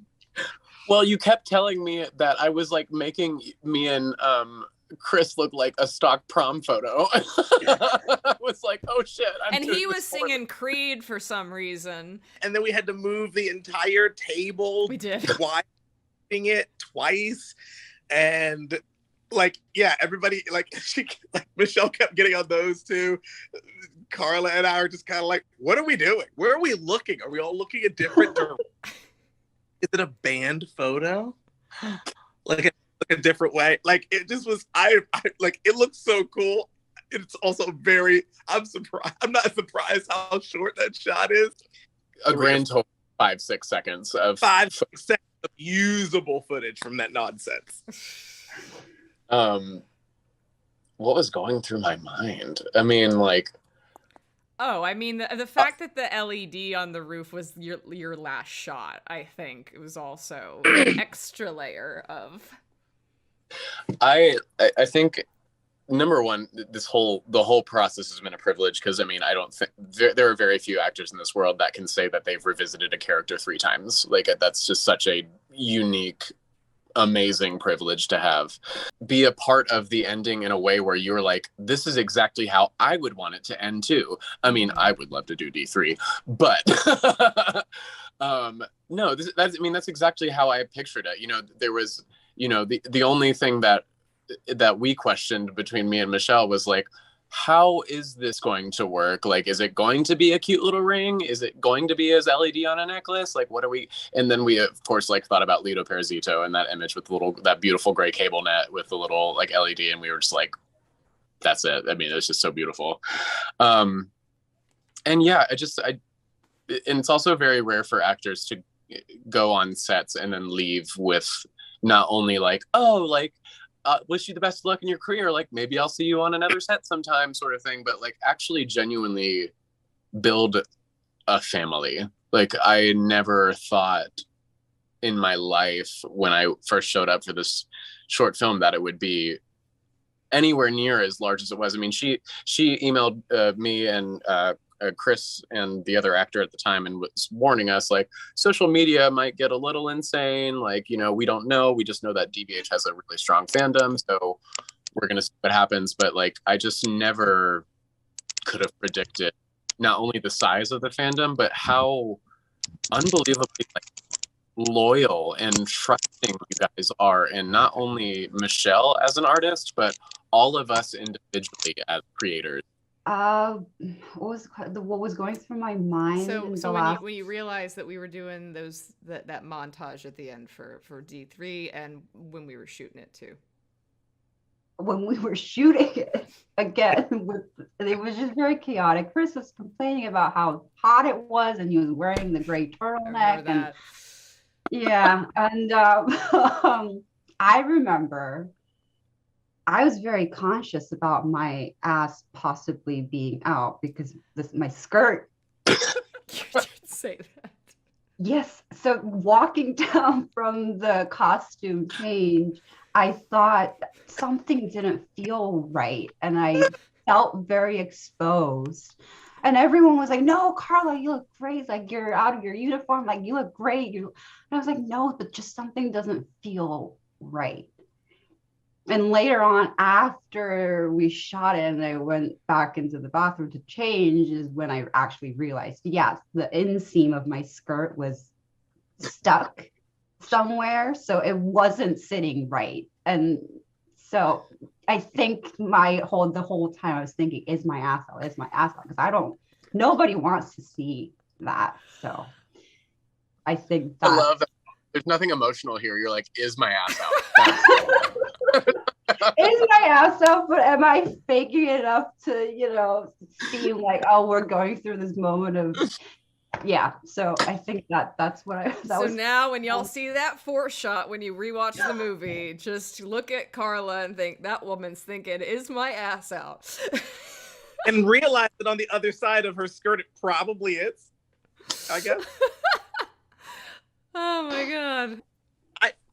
S3: Well, you kept telling me that I was like making me and Chris look like a stock prom photo. I was like, oh shit.
S1: And he was singing Creed for some reason.
S4: And then we had to move the entire table.
S1: We did.
S4: Twice. And like, yeah, everybody, like Michelle kept getting on those too. Carla and I are just kind of like, what are we doing? Where are we looking? Are we all looking at different directions? Is it a band photo? Like a different way? Like, it just was, I like, it looks so cool. It's also I'm surprised. I'm not surprised how short that shot is.
S3: A grand total 5-6 seconds of
S4: 5-6 seconds of usable footage from that nonsense.
S3: What was going through my mind? I mean, like,
S1: the fact that the LED on the roof was your last shot, I think it was also an extra layer of.
S3: I think, number one, the whole process has been a privilege, because I mean, I don't think there are very few actors in this world that can say that they've revisited a character 3 times. Like, that's just such a unique, amazing privilege to have. Be a part of the ending in a way where you're like, this is exactly how I would want it to end too. I mean, I would love to do D3, but no, that's exactly how I pictured it. You know, there was, you know, the only thing that we questioned between me and Michelle was like, how is this going to work? Like, is it going to be a cute little ring? Is it going to be as LED on a necklace? Like, what are we? And then we, of course, like thought about Lido Parasito and that image with that beautiful gray cable net with the little like LED. And we were just like, that's it. I mean, it was just so beautiful. And yeah, and it's also very rare for actors to go on sets and then leave with not only like, oh, like, wish you the best of luck in your career, like maybe I'll see you on another set sometime, sort of thing, but like actually genuinely build a family. Like, I never thought in my life when I first showed up for this short film that it would be anywhere near as large as it was. I mean, she emailed me and Chris and the other actor at the time and was warning us, like, social media might get a little insane. Like, you know, we don't know. We just know that DBH has a really strong fandom. So we're going to see what happens. But like, I just never could have predicted not only the size of the fandom, but how unbelievably like loyal and trusting you guys are. And not only Michelle as an artist, but all of us individually as creators.
S6: What was going through my mind?
S1: So when you realized that we were doing that montage at the end for D3, and when we were shooting it too.
S6: When we were shooting it again, it was just very chaotic. Chris was complaining about how hot it was, and he was wearing the gray turtleneck, and yeah, and I remember. I was very conscious about my ass possibly being out because my skirt.
S1: You did say that.
S6: Yes. So walking down from the costume change, I thought something didn't feel right, and I felt very exposed. And everyone was like, no, Carla, you look great. Like, you're out of your uniform. Like, you look great. And I was like, no, but just something doesn't feel right. And later on, after we shot it and I went back into the bathroom to change, is when I actually realized, yes, the inseam of my skirt was stuck somewhere. So it wasn't sitting right. And so I think the whole time I was thinking, is my ass out? Is my ass out? Because nobody wants to see that. So I think that.
S3: I love that. There's nothing emotional here. You're like, is my ass out?
S6: Is my ass out, but am I faking it up to, seem like, oh, we're going through this moment of, yeah. So I think that's what
S1: now when y'all see that force shot, when you rewatch the movie, just look at Carla and think, that woman's thinking, is my ass out?
S4: And realize that on the other side of her skirt, it probably is, I guess.
S1: Oh my God.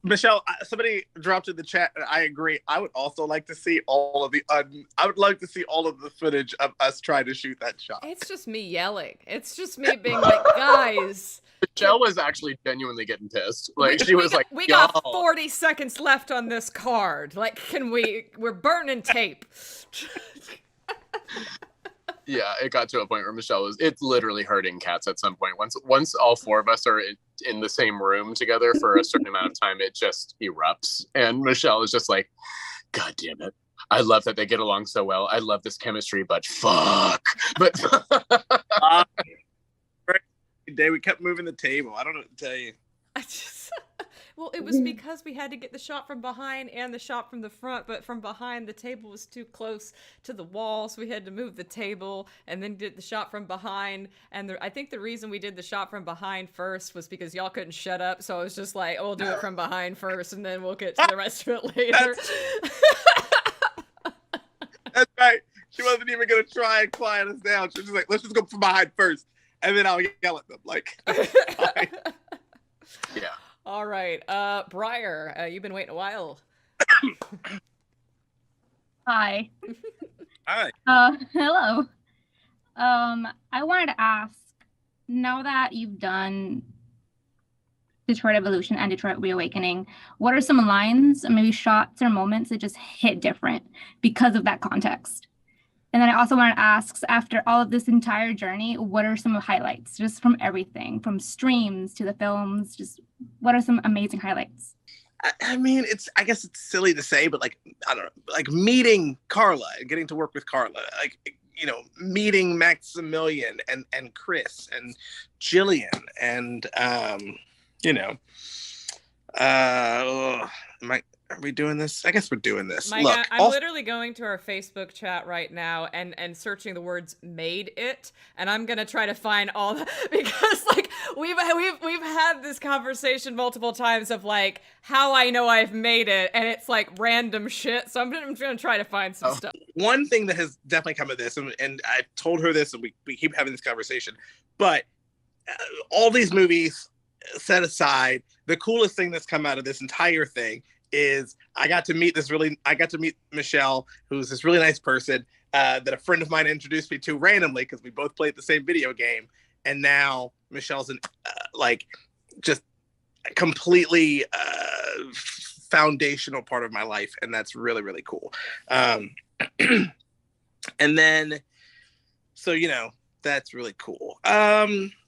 S4: Michelle, somebody dropped in the chat, and I agree. I would also like to see all of the footage of us trying to shoot that shot.
S1: It's just me yelling. It's just me being like, guys.
S3: Michelle was actually genuinely getting pissed. Like, she was like,
S1: we got 40 seconds left on this card. Like, we're burning tape.
S3: Yeah, it got to a point where it's literally hurting cats at some point. Once all four of us are in the same room together for a certain amount of time, it just erupts. And Michelle is just like, God damn it. I love that they get along so well. I love this chemistry, but fuck. But
S4: day we kept moving the table. I don't know what to tell you.
S1: Well, it was because we had to get the shot from behind and the shot from the front, but from behind the table was too close to the wall, so we had to move the table and then did the shot from behind. And I think the reason we did the shot from behind first was because y'all couldn't shut up, so I was just like, oh, we'll do it from behind first, and then we'll get to the rest of it later.
S4: That's right. She wasn't even going to try and quiet us down. She was just like, let's just go from behind first, and then I'll yell at them. Like,
S3: yeah.
S1: All right, Briar, you've been waiting a while.
S10: Hi.
S4: Hi.
S10: Hello. I wanted to ask, now that you've done Detroit Evolution and Detroit Reawakening, what are some lines, or maybe shots or moments that just hit different because of that context? And then I also wanted to ask, after all of this entire journey, what are some highlights, just from everything, from streams to the films, just what are some amazing highlights?
S4: I mean, I guess it's silly to say, but like, I don't know, like meeting Carla and getting to work with Carla, like, meeting Maximilian and Chris and Jillian and, are we doing this? I guess we're doing this.
S1: Look, I'm literally going to our Facebook chat right now and searching the words "made it," and I'm gonna try to find all that, because like we've had this conversation multiple times of like how I know I've made it, and it's like random shit. So I'm gonna try to find some stuff.
S4: One thing that has definitely come of this, and I told her this, and we keep having this conversation, but all these movies set aside, the coolest thing that's come out of this entire thing is I got to meet Michelle, who's this really nice person that a friend of mine introduced me to randomly because we both played the same video game. And now Michelle's an just completely foundational part of my life. And that's really, really cool. And then, so, that's really cool.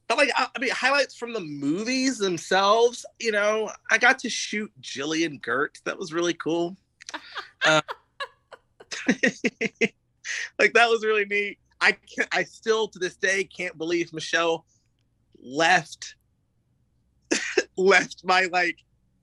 S4: But like, I mean, highlights from the movies themselves, I got to shoot Jillian Gert. That was really cool. Like, that was really neat. I still to this day can't believe Michelle left my like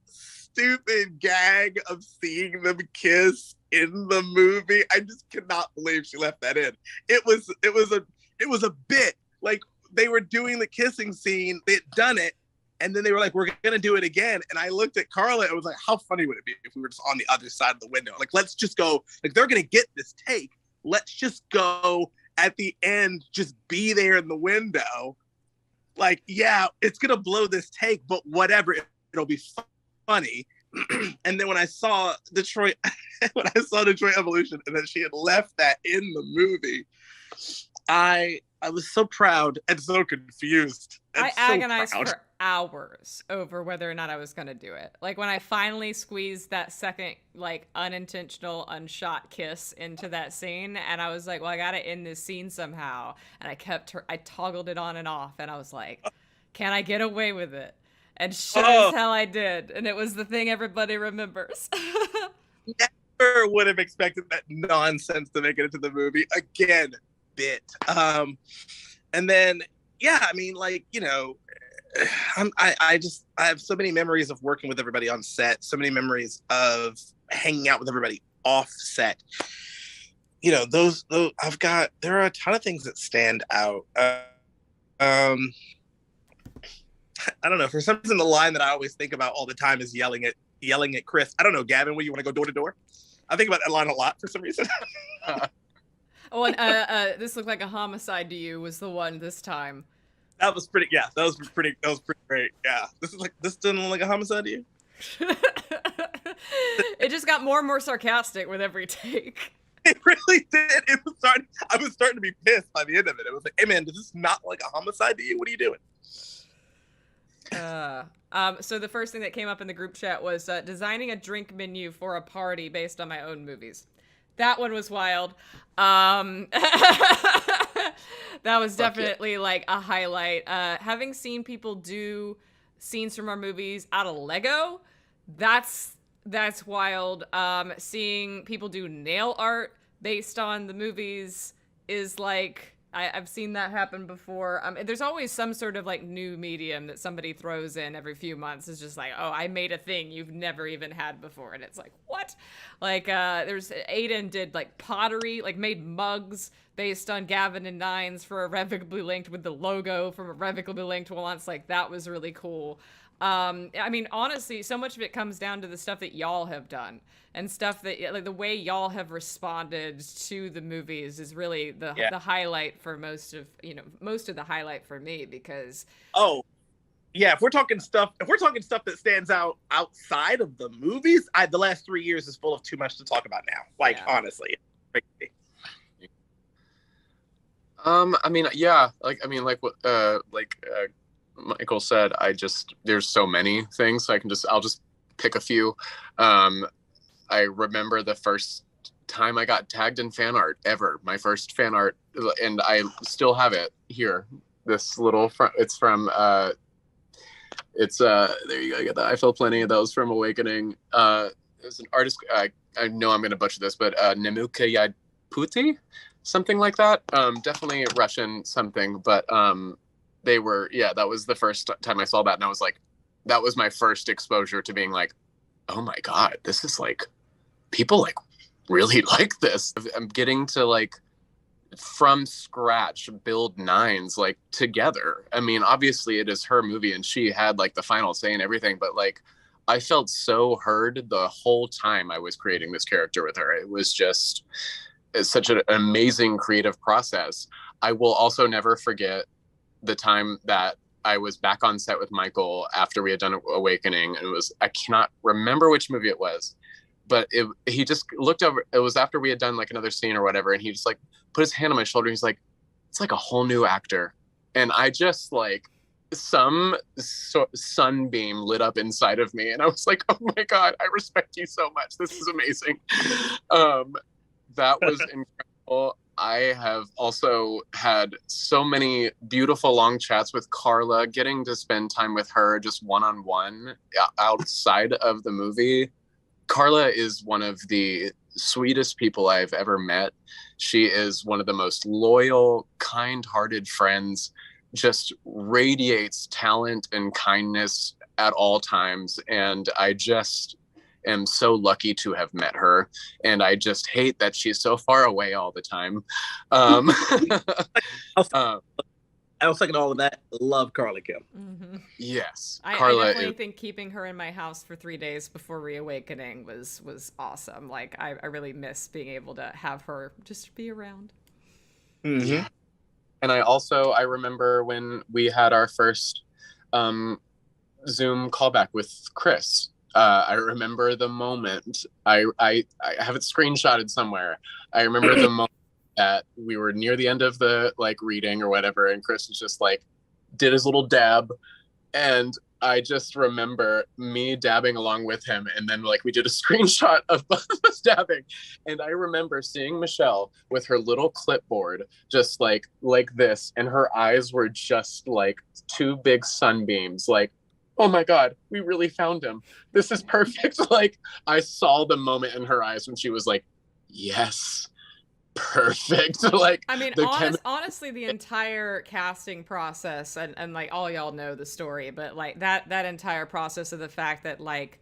S4: stupid gag of seeing them kiss in the movie. I just cannot believe she left that in. It was a bit like, they were doing the kissing scene, they had done it, and then they were like, we're gonna do it again. And I looked at Carla and was like, how funny would it be if we were just on the other side of the window? Like, let's just go, like, they're gonna get this take. Let's just go at the end, just be there in the window. Like, yeah, it's gonna blow this take, but whatever, it'll be funny. And then when I saw Detroit Evolution, and then she had left that in the movie, I I was so proud and so confused. And
S1: I
S4: so
S1: agonized
S4: proud.
S1: for hours over whether or not I was gonna do it. Like when I finally squeezed that second, like unintentional, unshot kiss into that scene, and I was like, well, I gotta end this scene somehow. And I toggled it on and off, and I was like, can I get away with it? And sure as hell I did. And it was the thing everybody remembers.
S4: Never would have expected that nonsense to make it into the movie. Again, bit. And then, yeah, I mean, like, you know, I have so many memories of working with everybody on set, so many memories of hanging out with everybody off set. You know, those there are a ton of things that stand out. I don't know. For some reason, the line that I always think about all the time is yelling at Chris. I don't know, Gavin, when you want to go door to door. I think about that line a lot for some reason.
S1: Oh, and this looked like a homicide to you was the one this time.
S4: That was pretty. Yeah, that was pretty great. Yeah, this didn't look like a homicide to you.
S1: It just got more and more sarcastic with every take.
S4: It really did. I was starting to be pissed by the end of it. It was like, hey man, does this not like a homicide to you? What are you doing?
S1: So the first thing that came up in the group chat was designing a drink menu for a party based on my own movies. That one was wild. That was definitely like a highlight. Having seen people do scenes from our movies out of Lego, that's wild. Seeing people do nail art based on the movies is like, I've seen that happen before. There's always some sort of like new medium that somebody throws in every few months. It's just like, oh, I made a thing you've never even had before. And it's like, what? Like, there's Aiden did like pottery, like made mugs based on Gavin and Nines for Irrevocably Linked with the logo from Irrevocably Linked once. Like, that was really cool. I mean, honestly, so much of it comes down to the stuff that y'all have done and stuff that, like, the way y'all have responded to the movies is really the highlight for most of the highlight for me, because
S4: if we're talking stuff that stands out outside of the movies, the last 3 years is full of too much to talk about now. Like, honestly.
S3: I mean, yeah, like what Michael said, there's so many things, so I'll just pick a few. I remember the first time I got tagged in fan art ever, my first fan art, and I still have it here. This little it's from there you go, I get that. I feel plenty of those from Awakening. It was an artist, I know I'm gonna butcher this, but Nemuka Yaiputi, something like that. Definitely Russian something, but they were, that was the first time I saw that, and I was like, that was my first exposure to being like, oh my god, this is like, people like really like this. I'm getting to like from scratch build Nines like together. I mean, obviously it is her movie and she had like the final say and everything, but like I felt so heard the whole time I was creating this character with her. It's such an amazing creative process. I will also never forget the time that I was back on set with Michael after we had done Awakening, and I cannot remember which movie it was, but he just looked over, it was after we had done like another scene or whatever, and he just like put his hand on my shoulder, and he's like, it's like a whole new actor. And I just like, some sunbeam lit up inside of me, and I was like, oh my god, I respect you so much, this is amazing. That was incredible. I have also had so many beautiful long chats with Carla, getting to spend time with her just one-on-one outside of the movie. Carla is one of the sweetest people I've ever met. She is one of the most loyal, kind-hearted friends, just radiates talent and kindness at all times. And I just am so lucky to have met her, and I just hate that she's so far away all the time.
S4: I was thinking all of that. Love Carly Kim.
S1: Mm-hmm.
S3: Yes,
S1: I definitely think keeping her in my house for 3 days before Reawakening was awesome. Like, I really miss being able to have her just be around.
S4: Mm-hmm.
S3: Yeah. And I remember when we had our first Zoom callback with Chris. I remember the moment. I have it screenshotted somewhere. I remember the moment that we were near the end of the like reading or whatever, and Chris was just like did his little dab, and I just remember me dabbing along with him, and then like we did a screenshot of both of us dabbing, and I remember seeing Michelle with her little clipboard just like this, and her eyes were just like two big sunbeams, like, oh my god, we really found him, this is perfect. Like I saw the moment in her eyes when she was like, yes, perfect. Like,
S1: I mean, honestly, the entire casting process, and like all y'all know the story, but like that entire process of the fact that like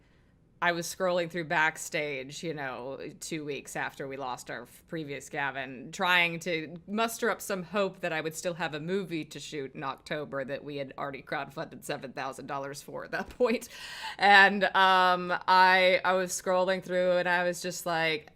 S1: I was scrolling through backstage, 2 weeks after we lost our previous Gavin, trying to muster up some hope that I would still have a movie to shoot in October that we had already crowdfunded $7,000 for at that point. And I was scrolling through, and I was just like,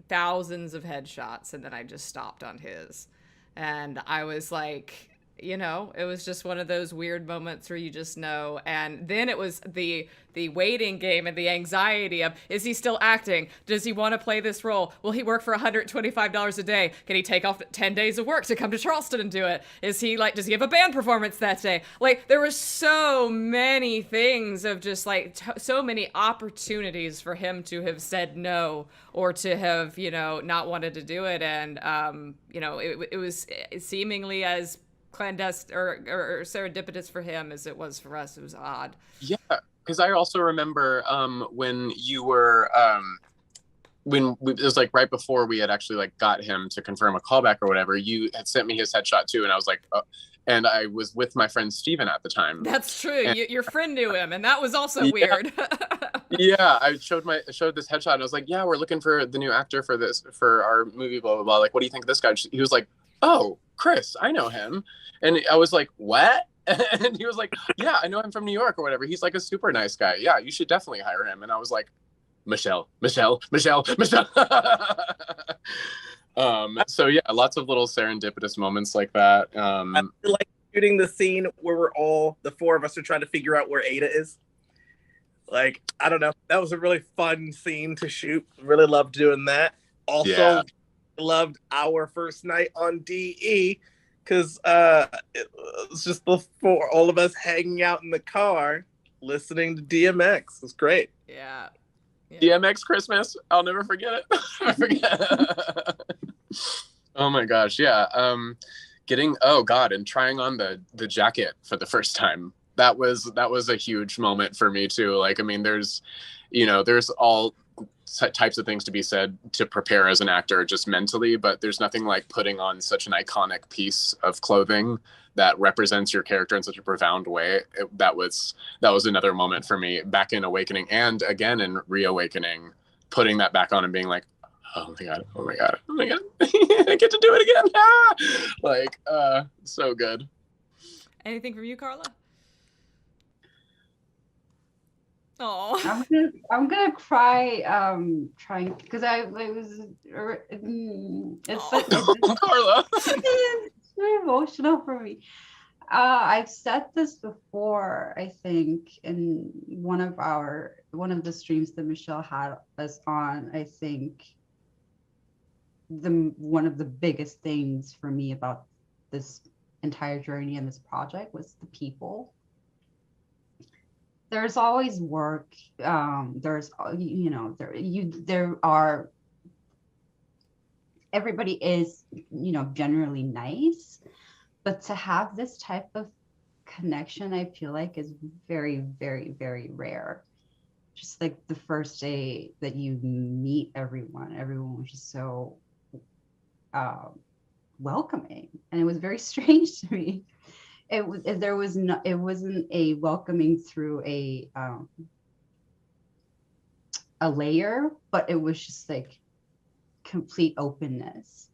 S1: thousands of headshots, and then I just stopped on his, and I was like, it was just one of those weird moments where you just know. And then it was the waiting game and the anxiety of, is he still acting? Does he want to play this role? Will he work for $125 a day? Can he take off 10 days of work to come to Charleston and do it? Is he like, does he have a band performance that day? Like, there were so many things of just like so many opportunities for him to have said no, or to have, not wanted to do it. And, it was seemingly as clandestine or serendipitous for him as it was for us. It was odd.
S3: Yeah, because I also remember when you were it was like right before we had actually like got him to confirm a callback or whatever, you had sent me his headshot too, and I was like, oh, and I was with my friend Steven at the time.
S1: That's true.
S3: And
S1: your friend knew him, and that was also weird.
S3: Yeah, I showed this headshot, and I was like, yeah, we're looking for the new actor for our movie, blah blah blah. Like, what do you think of this guy? He was like, oh, Chris, I know him. And I was like, what? And he was like, yeah, I know him from New York or whatever. He's like a super nice guy. Yeah, you should definitely hire him. And I was like, Michelle. So yeah, lots of little serendipitous moments like that.
S4: I like shooting the scene where the four of us are trying to figure out where Ada is. Like, I don't know. That was a really fun scene to shoot. Really loved doing that. Also, loved our first night on DE, because it was just all of us hanging out in the car listening to DMX. It was great.
S1: Yeah.
S3: DMX Christmas. I'll never forget it. I forget. Oh my gosh. Yeah. And trying on the jacket for the first time. That was a huge moment for me too. Like, I mean, there's all types of things to be said to prepare as an actor just mentally, but there's nothing like putting on such an iconic piece of clothing that represents your character in such a profound way. That was another moment for me back in Awakening, and again in Reawakening, putting that back on and being like, oh my god I get to do it again. Like, so good.
S1: Anything from you, Carla? Oh,
S6: I'm gonna cry. Trying, because
S3: Carla.
S6: It's very emotional for me. I've said this before, I think, in one of the streams that Michelle had us on. I think one of the biggest things for me about this entire journey and this project was the people. There's always work. Everybody is, generally nice, but to have this type of connection, I feel like is very, very, very rare. Just like the first day that you meet everyone was just so welcoming, and it was very strange to me. It wasn't a welcoming through a layer, but it was just like complete openness.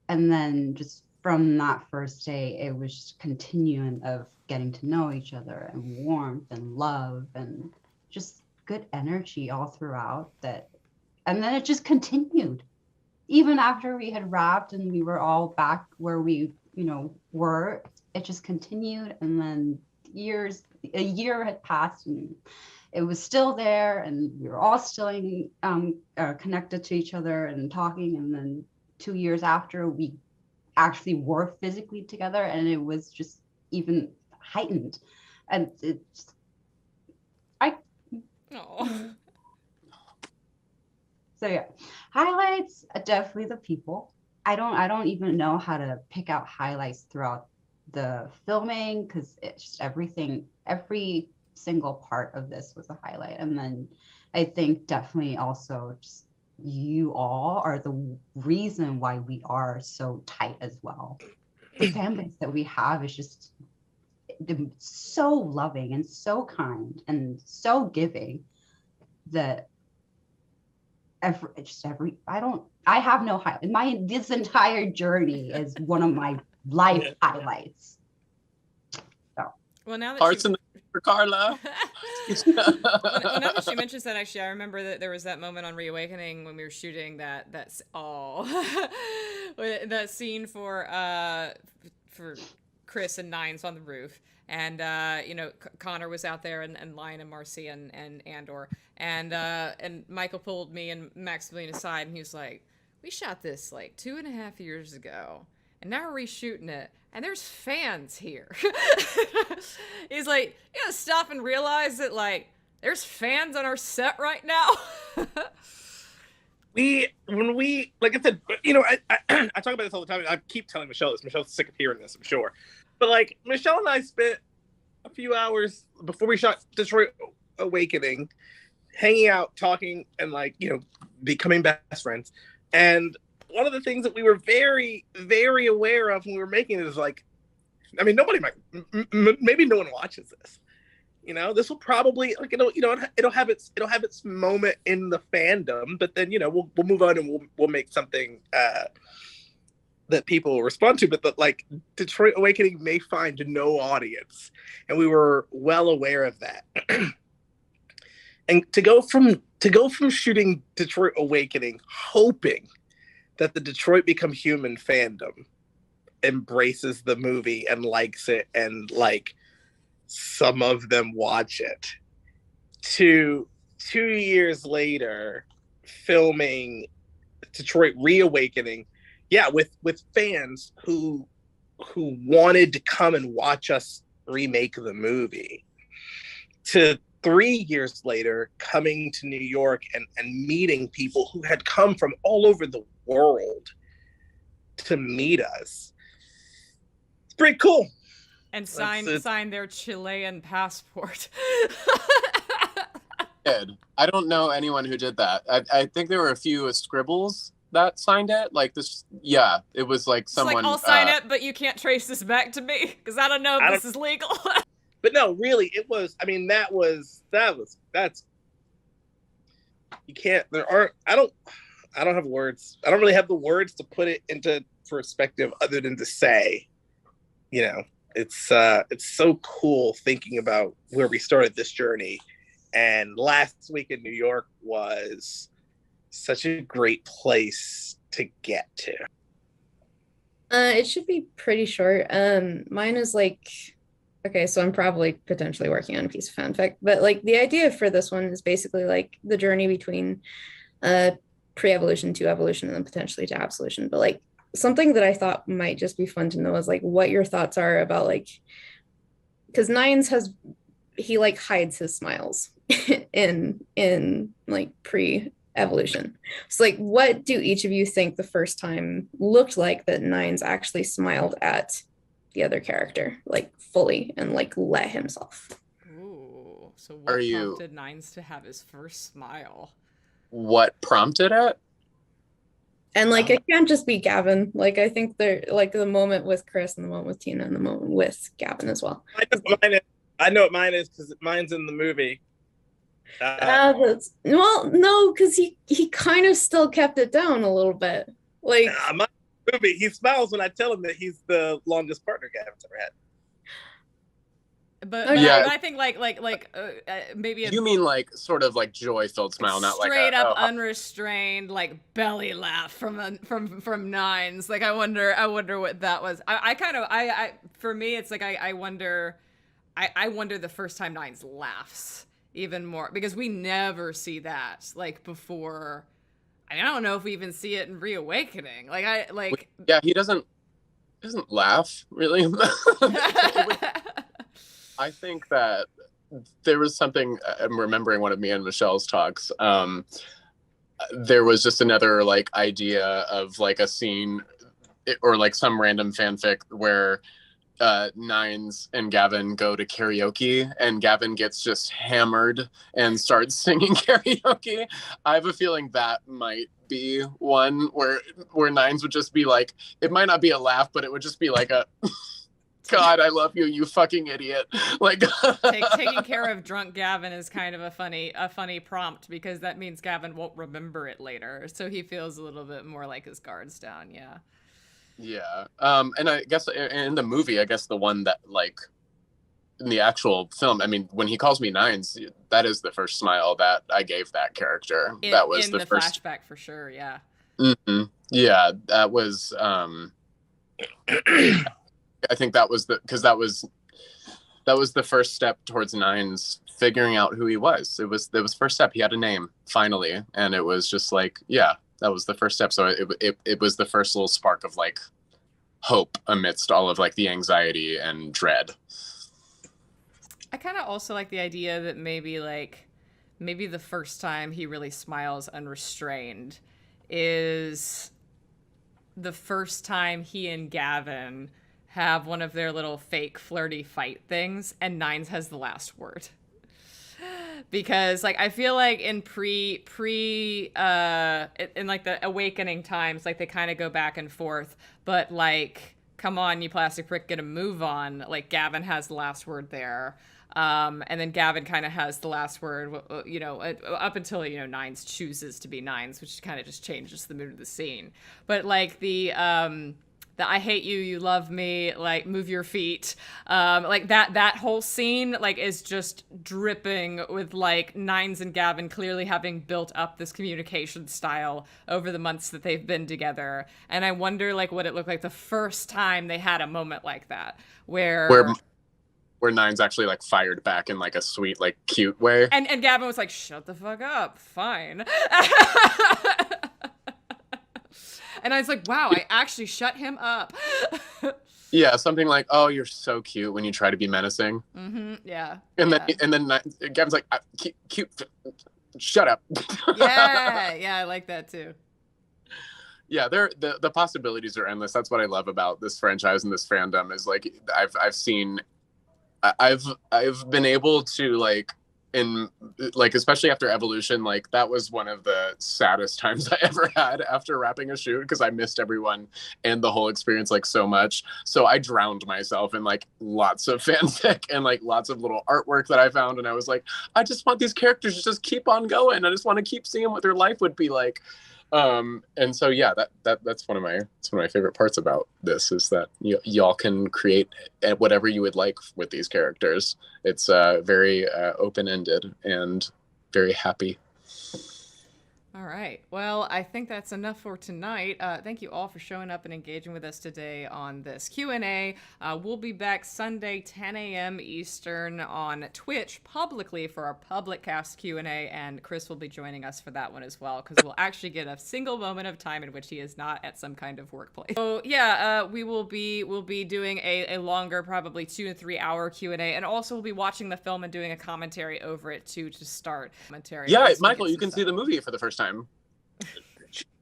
S6: And then just from that first day, it was just continuing of getting to know each other, and warmth and love and just good energy all throughout that. And then it just continued even after we had wrapped and we were all back where we were. It just continued, and then a year had passed, and it was still there, and we were all still connected to each other and talking. And then 2 years after we actually were physically together, and it was just even heightened. And it's
S1: Oh.
S6: So yeah, highlights definitely the people. I don't even know how to pick out highlights throughout the filming, because it's just everything, every single part of this was a highlight. And then I think definitely also just you all are the reason why we are so tight as well. The fan base that we have is just so loving and so kind and so giving that I have no highlight. This entire journey is one of my life highlights. So.
S1: Well, now that
S3: Hearts in the for Carla.
S1: well, now that she mentions that, actually, I remember that there was that moment on Reawakening when we were shooting that scene for Chris and Nines on the roof. And you know, Connor was out there, and Lion and Marcy and Andor, and Michael pulled me and Maximilian aside, and he was like, "We shot this like 2.5 years ago, and now we're reshooting it, and there's fans here." He's like, "You gotta stop and realize that like there's fans on our set right now."
S4: When we, like I said, you know, I talk about this all the time. I keep telling Michelle this. Michelle's sick of hearing this, I'm sure. But like Michelle and I spent a few hours before we shot Detroit Awakening, hanging out, talking, and like, you know, becoming best friends. And one of the things that we were very, very aware of when we were making it is like, I mean, nobody might, maybe no one watches this. You know, this will probably, like, it'll have its moment in the fandom, but then, you know, we'll move on and we'll make something that people will respond to. But like Detroit Awakening may find no audience, and we were well aware of that. And to go from shooting Detroit Awakening, hoping that the Detroit Become Human fandom embraces the movie and likes it, and like some of them watch it, to 2 years later filming Detroit Reawakening, yeah, with fans who wanted to come and watch us remake the movie, to 3 years later coming to New York and meeting people who had come from all over the world to meet us. It's pretty cool.
S1: And sign their Chilean passport.
S3: I don't know anyone who did that. I think there were a few scribbles that signed it. Like this, yeah, it was like someone.
S1: It's like, I'll sign it, but you can't trace this back to me because I don't know if this is legal.
S4: But no, really, it was. I mean, that's. You can't. I don't have words. I don't really have the words to put it into perspective other than to say, you know, it's so cool thinking about where we started this journey, and last week in New York was such a great place to get to.
S8: It should be pretty short. Mine is like, okay, so I'm probably potentially working on a piece of fanfic, but like the idea for this one is basically like the journey between pre-evolution to evolution and then potentially to absolution. But like something that I thought might just be fun to know is like what your thoughts are about, like, because Nines he like hides his smiles in like pre-evolution. So like what do each of you think the first time looked like that Nines actually smiled at the other character, like fully, and like let himself?
S1: Ooh, so what prompted Nines to have his first smile?
S3: What prompted it?
S8: And like it can't just be Gavin. Like I think there, like the moment with Chris and the moment with Tina and the moment with Gavin as well.
S4: I know what mine is because mine's in the movie.
S8: Well, no, because he kind of still kept it down a little bit. Like
S4: my movie, he smiles when I tell him that he's the longest partner Gavin's ever had.
S1: But yeah, I think like maybe
S3: you mean like sort of like joy-filled smile, not like
S1: straight up unrestrained like belly laugh from Nines. Like I wonder what that was. I for me it's like I wonder the first time Nines laughs even more, because we never see that like before. I don't know if we even see it in Reawakening.
S3: Yeah, he doesn't laugh really. I think that there was something, I'm remembering one of me and Michelle's talks. There was just another like idea of like a scene or like some random fanfic where Nines and Gavin go to karaoke and Gavin gets just hammered and starts singing karaoke. I have a feeling that might be one where Nines would just be like, it might not be a laugh, but it would just be like a God, I love you, you fucking idiot. Like
S1: taking care of drunk Gavin is kind of a funny prompt, because that means Gavin won't remember it later. So he feels a little bit more like his guard's down. Yeah.
S3: Yeah. And I guess in the movie, I guess the one that like in the actual film, I mean, when he calls me Nines, that is the first smile that I gave that character. That was
S1: in
S3: the first
S1: flashback for sure. Yeah.
S3: Mm-hmm. Yeah, that was I think that was that was the first step towards Nines figuring out who he was. It was the first step. He had a name finally, and it was just like, yeah, that was the first step. So it was the first little spark of like hope amidst all of like the anxiety and dread.
S1: I kind of also like the idea that maybe the first time he really smiles unrestrained is the first time he and Gavin have one of their little fake flirty fight things, and Nines has the last word. Because like I feel like in in like the Awakening times, like they kind of go back and forth, but like, come on, you plastic prick, get a move on. Like Gavin has the last word there. And then Gavin kind of has the last word, up until, Nines chooses to be Nines, which kind of just changes the mood of the scene. But like the I hate you, you love me, like move your feet, like that whole scene like is just dripping with like Nines and Gavin clearly having built up this communication style over the months that they've been together. And I wonder like what it looked like the first time they had a moment like that where
S3: Nines actually like fired back in like a sweet, like cute way.
S1: And Gavin was like, shut the fuck up, fine. And I was like, wow, I actually shut him up.
S3: Yeah, something like, oh, you're so cute when you try to be menacing.
S1: Mm-hmm, yeah.
S3: And then Gavin's like, cute, shut up.
S1: Yeah, I like that too.
S3: Yeah, the possibilities are endless. That's what I love about this franchise and this fandom is like I've been able to like in like especially after Evolution, like that was one of the saddest times I ever had after wrapping a shoot because I missed everyone and the whole experience like so much. So I drowned myself in like lots of fanfic and like lots of little artwork that I found, and I was like, I just want these characters to just keep on going. I just want to keep seeing what their life would be like. And so yeah, that's one of my favorite parts about this is that y'all can create whatever you would like with these characters. It's very open-ended and very happy.
S1: All right. Well, I think that's enough for tonight. Thank you all for showing up and engaging with us today on this Q&A. We'll be back Sunday, 10 a.m. Eastern on Twitch publicly for our public cast Q&A, and Chris will be joining us for that one as well, because we'll actually get a single moment of time in which he is not at some kind of workplace. So yeah, we'll be doing a longer, probably 2 to 3 hour Q&A, and also we'll be watching the film and doing a commentary over it too to start. Commentary.
S3: Yeah, Michael, you can see the movie for the first time.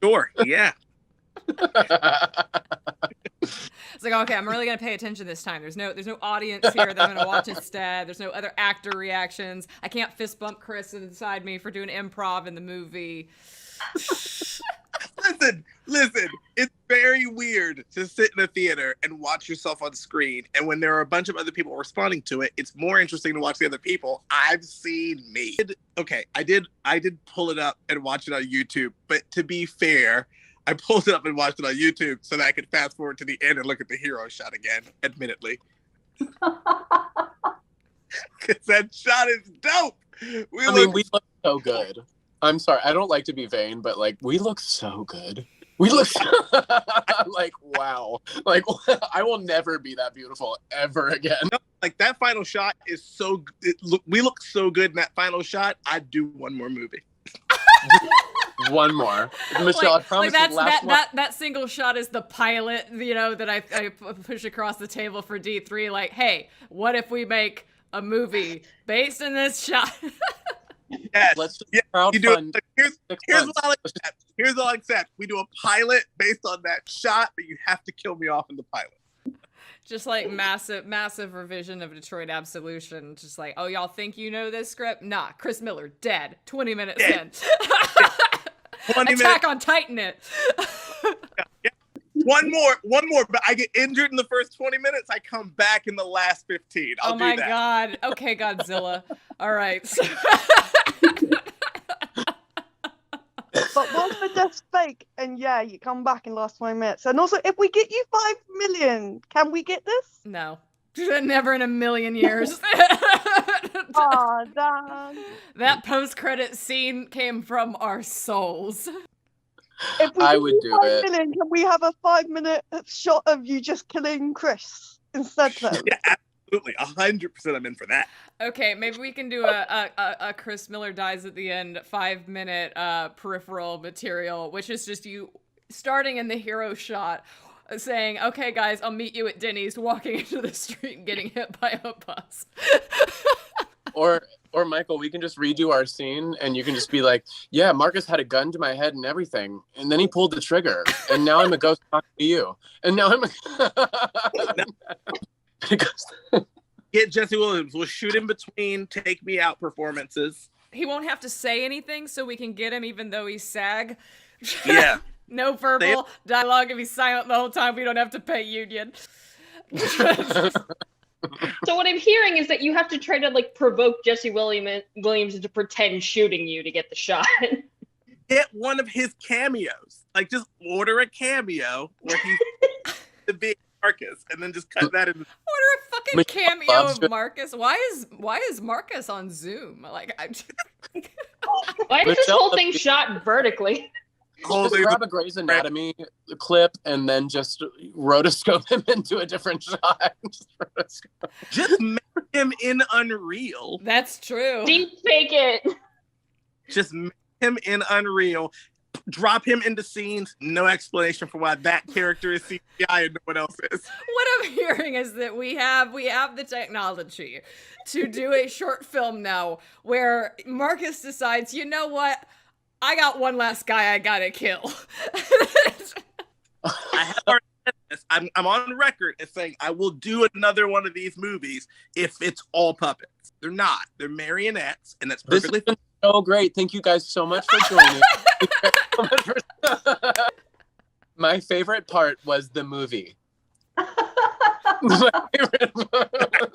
S4: Sure. Yeah.
S1: It's like, okay, I'm really gonna pay attention this time. There's no audience here that I'm gonna watch instead. There's no other actor reactions. I can't fist bump Chris inside me for doing improv in the movie.
S4: Listen, it's very weird to sit in a theater and watch yourself on screen, and when there are a bunch of other people responding to it, it's more interesting to watch the other people. I've seen me. Okay, I did pull it up and watch it on YouTube, but to be fair, I pulled it up and watched it on YouTube so that I could fast forward to the end and look at the hero shot again, admittedly. Because that shot is dope. We
S3: look so good. I'm sorry, I don't like to be vain, but like we look so good. We look like wow. Like I will never be that beautiful ever again.
S4: No, like that final shot is we look so good in that final shot. I'd do one more movie.
S3: One more. Michelle, I promise
S1: like
S3: you the last one.
S1: that single shot is the pilot, you know, that I push across the table for D3. Like, hey, what if we make a movie based in this shot?
S4: Yes.
S3: Let's just
S4: You do
S3: crowdfund
S4: it. Here's
S3: 6
S4: what
S3: months.
S4: I'll accept. Here's what I'll accept. We do a pilot based on that shot, but you have to kill me off in the pilot.
S1: Just like massive revision of Detroit Absolution. Just like, oh, y'all think you know this script? Nah, Chris Miller, dead. 20 minutes in.
S4: 20
S1: Attack
S4: minutes.
S1: on Titan it.
S4: Yeah. One more, but I get injured in the first 20 minutes. I come back in the last 15. I'll
S1: Oh
S4: do
S1: my
S4: that.
S1: God. Okay, Godzilla. All right.
S5: But what's the death fake? And yeah, you come back in the last 20 minutes. And also, if we get you 5 million, can we get this?
S1: No. Never in a million years.
S5: Oh, damn.
S1: That post-credit scene came from our souls.
S5: If we
S3: I
S5: get
S3: would
S5: you
S3: do
S5: 5
S3: it.
S5: million, can we have a 5-minute shot of you just killing Chris instead, though?
S4: Yeah, absolutely. 100% I'm in for that.
S1: Okay, maybe we can do a Chris Miller dies at the end 5-minute peripheral material, which is just you starting in the hero shot, saying, "Okay, guys, I'll meet you at Denny's," walking into the street and getting hit by a bus.
S3: Or Michael, we can just redo our scene and you can just be like, yeah, Marcus had a gun to my head and everything. And then he pulled the trigger. And now I'm a ghost talking to you. And now I'm
S4: Get Jesse Williams. We'll shoot in between Take Me Out performances.
S1: He won't have to say anything, so we can get him even though he's SAG.
S4: Yeah.
S1: No verbal dialogue. If he's silent the whole time, we don't have to pay union.
S7: So what I'm hearing is that you have to try to like provoke Jesse Williams into pretend shooting you to get the shot.
S4: Get one of his cameos. Like, just order a cameo where he's the big Marcus, and then just cut that in.
S1: Order a fucking cameo of Marcus. Why is Marcus on Zoom? Like,
S7: Why is this whole thing shot vertically?
S3: Just grab a Grey's Anatomy clip and then just rotoscope him into a different shot.
S4: Just make him in Unreal.
S1: That's true.
S7: Deep fake it.
S4: Just make him in Unreal. Drop him into scenes. No explanation for why that character is CGI and no one else is.
S1: What I'm hearing is that we have the technology to do a short film now where Marcus decides, you know what? I got one last guy I gotta kill.
S4: I have already said this. I'm on record as saying I will do another one of these movies if it's all puppets. They're not. They're marionettes, and that's perfectly fine.
S3: So great. Thank you guys so much for joining. My favorite part was the movie. My favorite part.